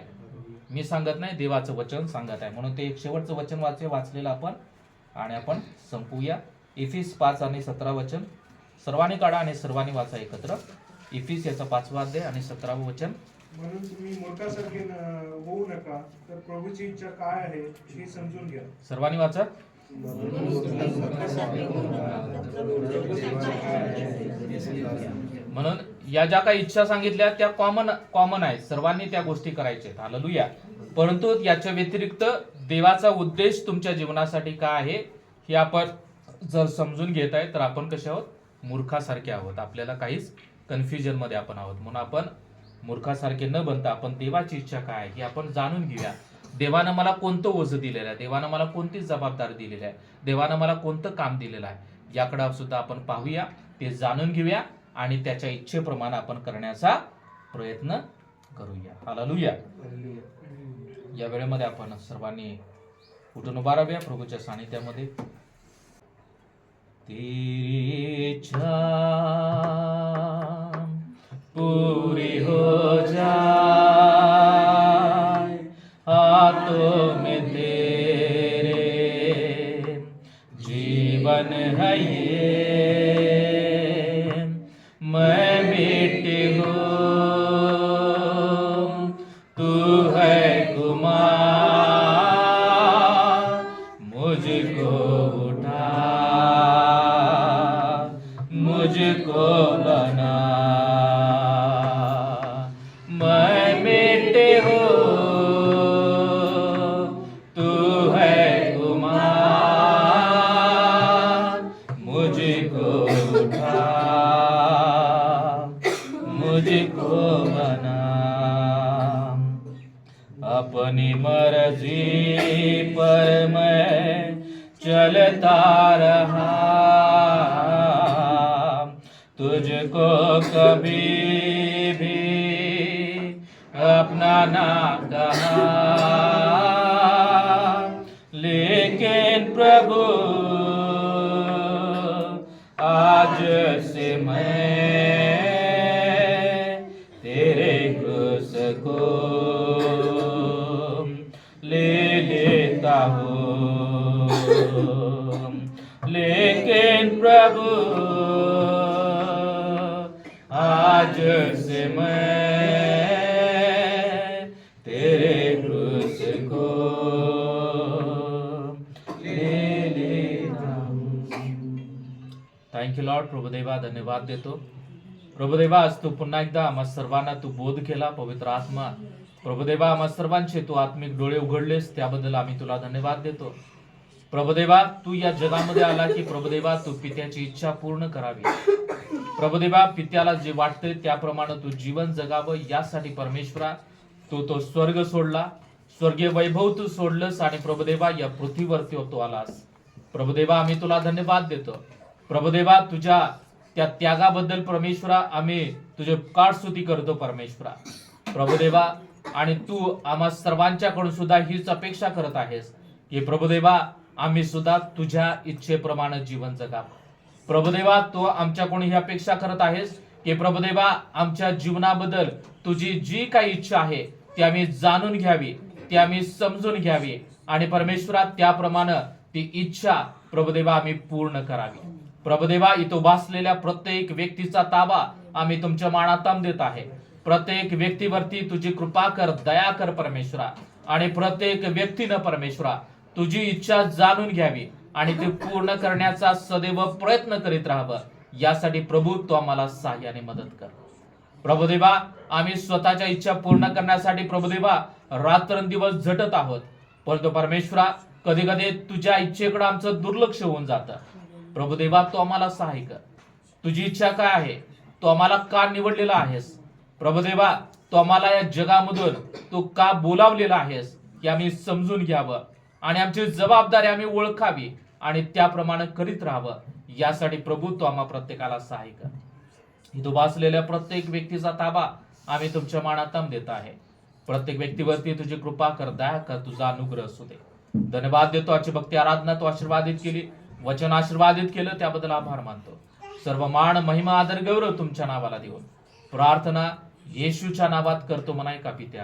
मी सांगत नाही, देवाचं वचन सांगत आहे. म्हणून ते एक शेवटचं वचन वाचलेलं आपण आणि आपण संपूया. इफिस 5 आणि 17 वचन सर्वांनी काढा आणि सर्वांनी वाचा एकत्र. इफिस याचा 5वा अध्याय आणि 17वं वचन. म्हणून तुम्ही मूर्खासारखे होऊ नका, तर प्रभूची इच्छा काय आहे हे समजून घ्या. सर्वांनी वाचा. म्हणून या ज्या काही इच्छा सांगितल्या त्या कॉमन आहेत, सर्वांनी त्या गोष्टी करायच्या आहेत. हालेलुया. परंतु याच्या व्यतिरिक्त देवाचा उद्देश तुमच्या जीवनासाठी काय आहे हे आपण जर समजून घेत आहे, तर आपण कसे आहोत? मूर्खासारखे आहोत. आपल्याला काहीच कन्फ्युजन मध्ये आपण आहोत. म्हणून आपण मूर्खासारखे न बनता आपण देवाची इच्छा काय आहे हे आपण जाणून घेऊया. देवानं मला कोणतं ओझं दिलेलं आहे, देवानं मला कोणती जबाबदारी दिलेली आहे, देवानं मला कोणतं काम दिलेलं आहे, याकडे सुद्धा आपण पाहूया, ते जाणून घेऊया आणि त्याच्या इच्छेप्रमाणे आपण करण्याचा प्रयत्न करूया. हालेलुया. या वेळेमध्ये आपण सर्वांनी उठून उभा राहूया प्रभूच्या सानिध्यामध्ये. तेरी इच्छा पूरी हो जाए, हाथों में तेरे जीवन है ये, मैं मिट्टी हूँ, तू है कुमार, मुझको उठा, मुझको बना. मैं मिट्टी हूँ, तू है कुमार, मुझको उठा, मुझको बना. अपनी मर्जी पर मैं चलता रहा, तुझको कभी भी अपना ना कहा, लेकिन प्रभु आज से मैं तेरे क्रूस को ले लेता हूँ, लेकिन प्रभु आज से मैं तेरे क्रूस को ले लेता हूँ. Thank you Lord. प्रभुदेवा धन्यवाद देतो. प्रभुदेवा आज तू पुन्हा एकदा आम्हा सर्वांना तू बोध केला. पवित्र आत्मा प्रभुदेवा आम्हा सर्वांचे तू आत्मिक डोळे उघडलेस, त्याबद्दल आम्ही तुला धन्यवाद देतो. प्रभुदेवा तू या जगामध्ये आला की प्रभुदेवा तू पित्याची इच्छा पूर्ण करावी. प्रभुदेवा पित्याला जे वाटते त्याप्रमाणे तू जीवन जगावं, यासाठी परमेश्वरा तू तो स्वर्ग सोडला, स्वर्गीय वैभव तू सोडलंस आणि प्रभुदेवा या पृथ्वीवरती तू आलास. प्रभुदेवा आम्ही तुला धन्यवाद देतो. प्रभुदेवा तुझ्या त्या त्यागाबद्दल परमेश्वरा आम्ही तुझे स्तुती करतो परमेश्वरा. प्रभुदेवा आणि तू आम्हा सर्वांच्याकडून सुद्धा हीच अपेक्षा करत आहेस की प्रभुदेवा आम्ही सुद्धा तुझ्या इच्छेप्रमाणे जीवन जगावं. प्रभुदेवा तू आमच्याकडून ही अपेक्षा करत आहेस की प्रभुदेवा आमच्या जीवनाबद्दल तुझी जी काही इच्छा आहे ती आम्ही जाणून घ्यावी, ती आम्ही समजून घ्यावी आणि परमेश्वरा त्याप्रमाणे ती इच्छा प्रभुदेवा आम्ही पूर्ण करावी. प्रभुदेवा, इथं बसलेल्या प्रत्येक व्यक्तीचा ताबा आम्ही तुमच्या मानातम देत आहे. प्रत्येक व्यक्तीवरती तुझी कृपा कर, दया कर परमेश्वरा. आणि प्रत्येक व्यक्तीनं परमेश्वरा तुझी इच्छा जाणून घ्यावी आणि ते पूर्ण करण्याचा सदैव प्रयत्न करीत राहावं. यासाठी प्रभू तू आम्हाला सहाय्याने मदत कर. प्रभुदेवा, आम्ही स्वतःच्या इच्छा पूर्ण करण्यासाठी प्रभुदेवा रात्रंदिवस झटत आहोत. परंतु परमेश्वरा, कधी कधी तुझ्या इच्छेकडे आमचं दुर्लक्ष होऊन जातं. प्रभुदेवा, तू आम्हाला सहाय्य कर. तुझी इच्छा काय आहे? तू आम्हाला का निवडलेला आहेस? प्रभुदेवा, तू आम्हाला या जगामधून तू का बोलावलेला आहेस हे आम्ही समजून घ्यावं आणि आमची जबाबदारी आम्ही ओळखावी आणि त्याप्रमाणे करीत राहावं. यासाठी प्रभू तू आम्हा प्रत्येकाला सहाय्य कर. इथं वाचलेल्या प्रत्येक व्यक्तीचा ताबा आम्ही तुमच्या मानातम देत आहे. प्रत्येक व्यक्तीवरती तुझी कृपा कर, दया कर, तुझा अनुग्रह असू दे. धन्यवाद देतो. आजची भक्ती आराधना तू आशीर्वादित केली, वचन आशीर्वादित केलं, त्याबद्दल आभार मानतो. सर्व मान, महिमा, आदर, गौरव तुमच्या नावाला देऊन प्रार्थना येशूच्या नावात करतो म्हणाय का पित्या,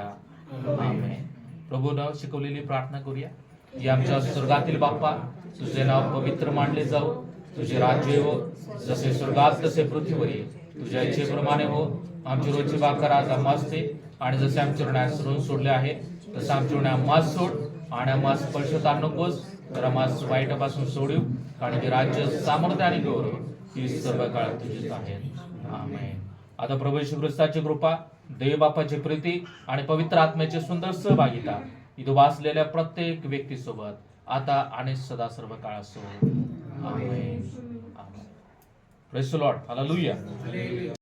आमेन. प्रभूनं शिकवलेली प्रार्थना करूया. की आमच्या स्वर्गातील बाप्पा, तुझे नाव पवित्र मानले जाऊ, तुझे राज्य येवो, जसे स्वर्गात तसे पृथ्वीवर ये. तुझ्या इच्छेप्रमाणे हो. आमची रोजची भाकर आज आम्हास दे, आणि जसे आमच्या ऋणास ऋण सोडले आहे तसं आमच्या ऋण आम्हास सोड, आणि आम्हास स्पर्श आणू नकोस, तर आम्हास वाईटापासून सोडू. कारण की राज्य, सामर्थ्य आणि गौरव ही सर्व काळ तुझीच आहेत. आमेन. आता प्रभू येशू ख्रिस्ताची कृपा, देव बापाची प्रीती आणि पवित्र आत्म्याची सुंदर सहभागिता इथं वाचलेल्या प्रत्येक व्यक्तीसोबत आता आणि सदा सर्व काळ असो. Amen. Amen. Praise the Lord. Hallelujah.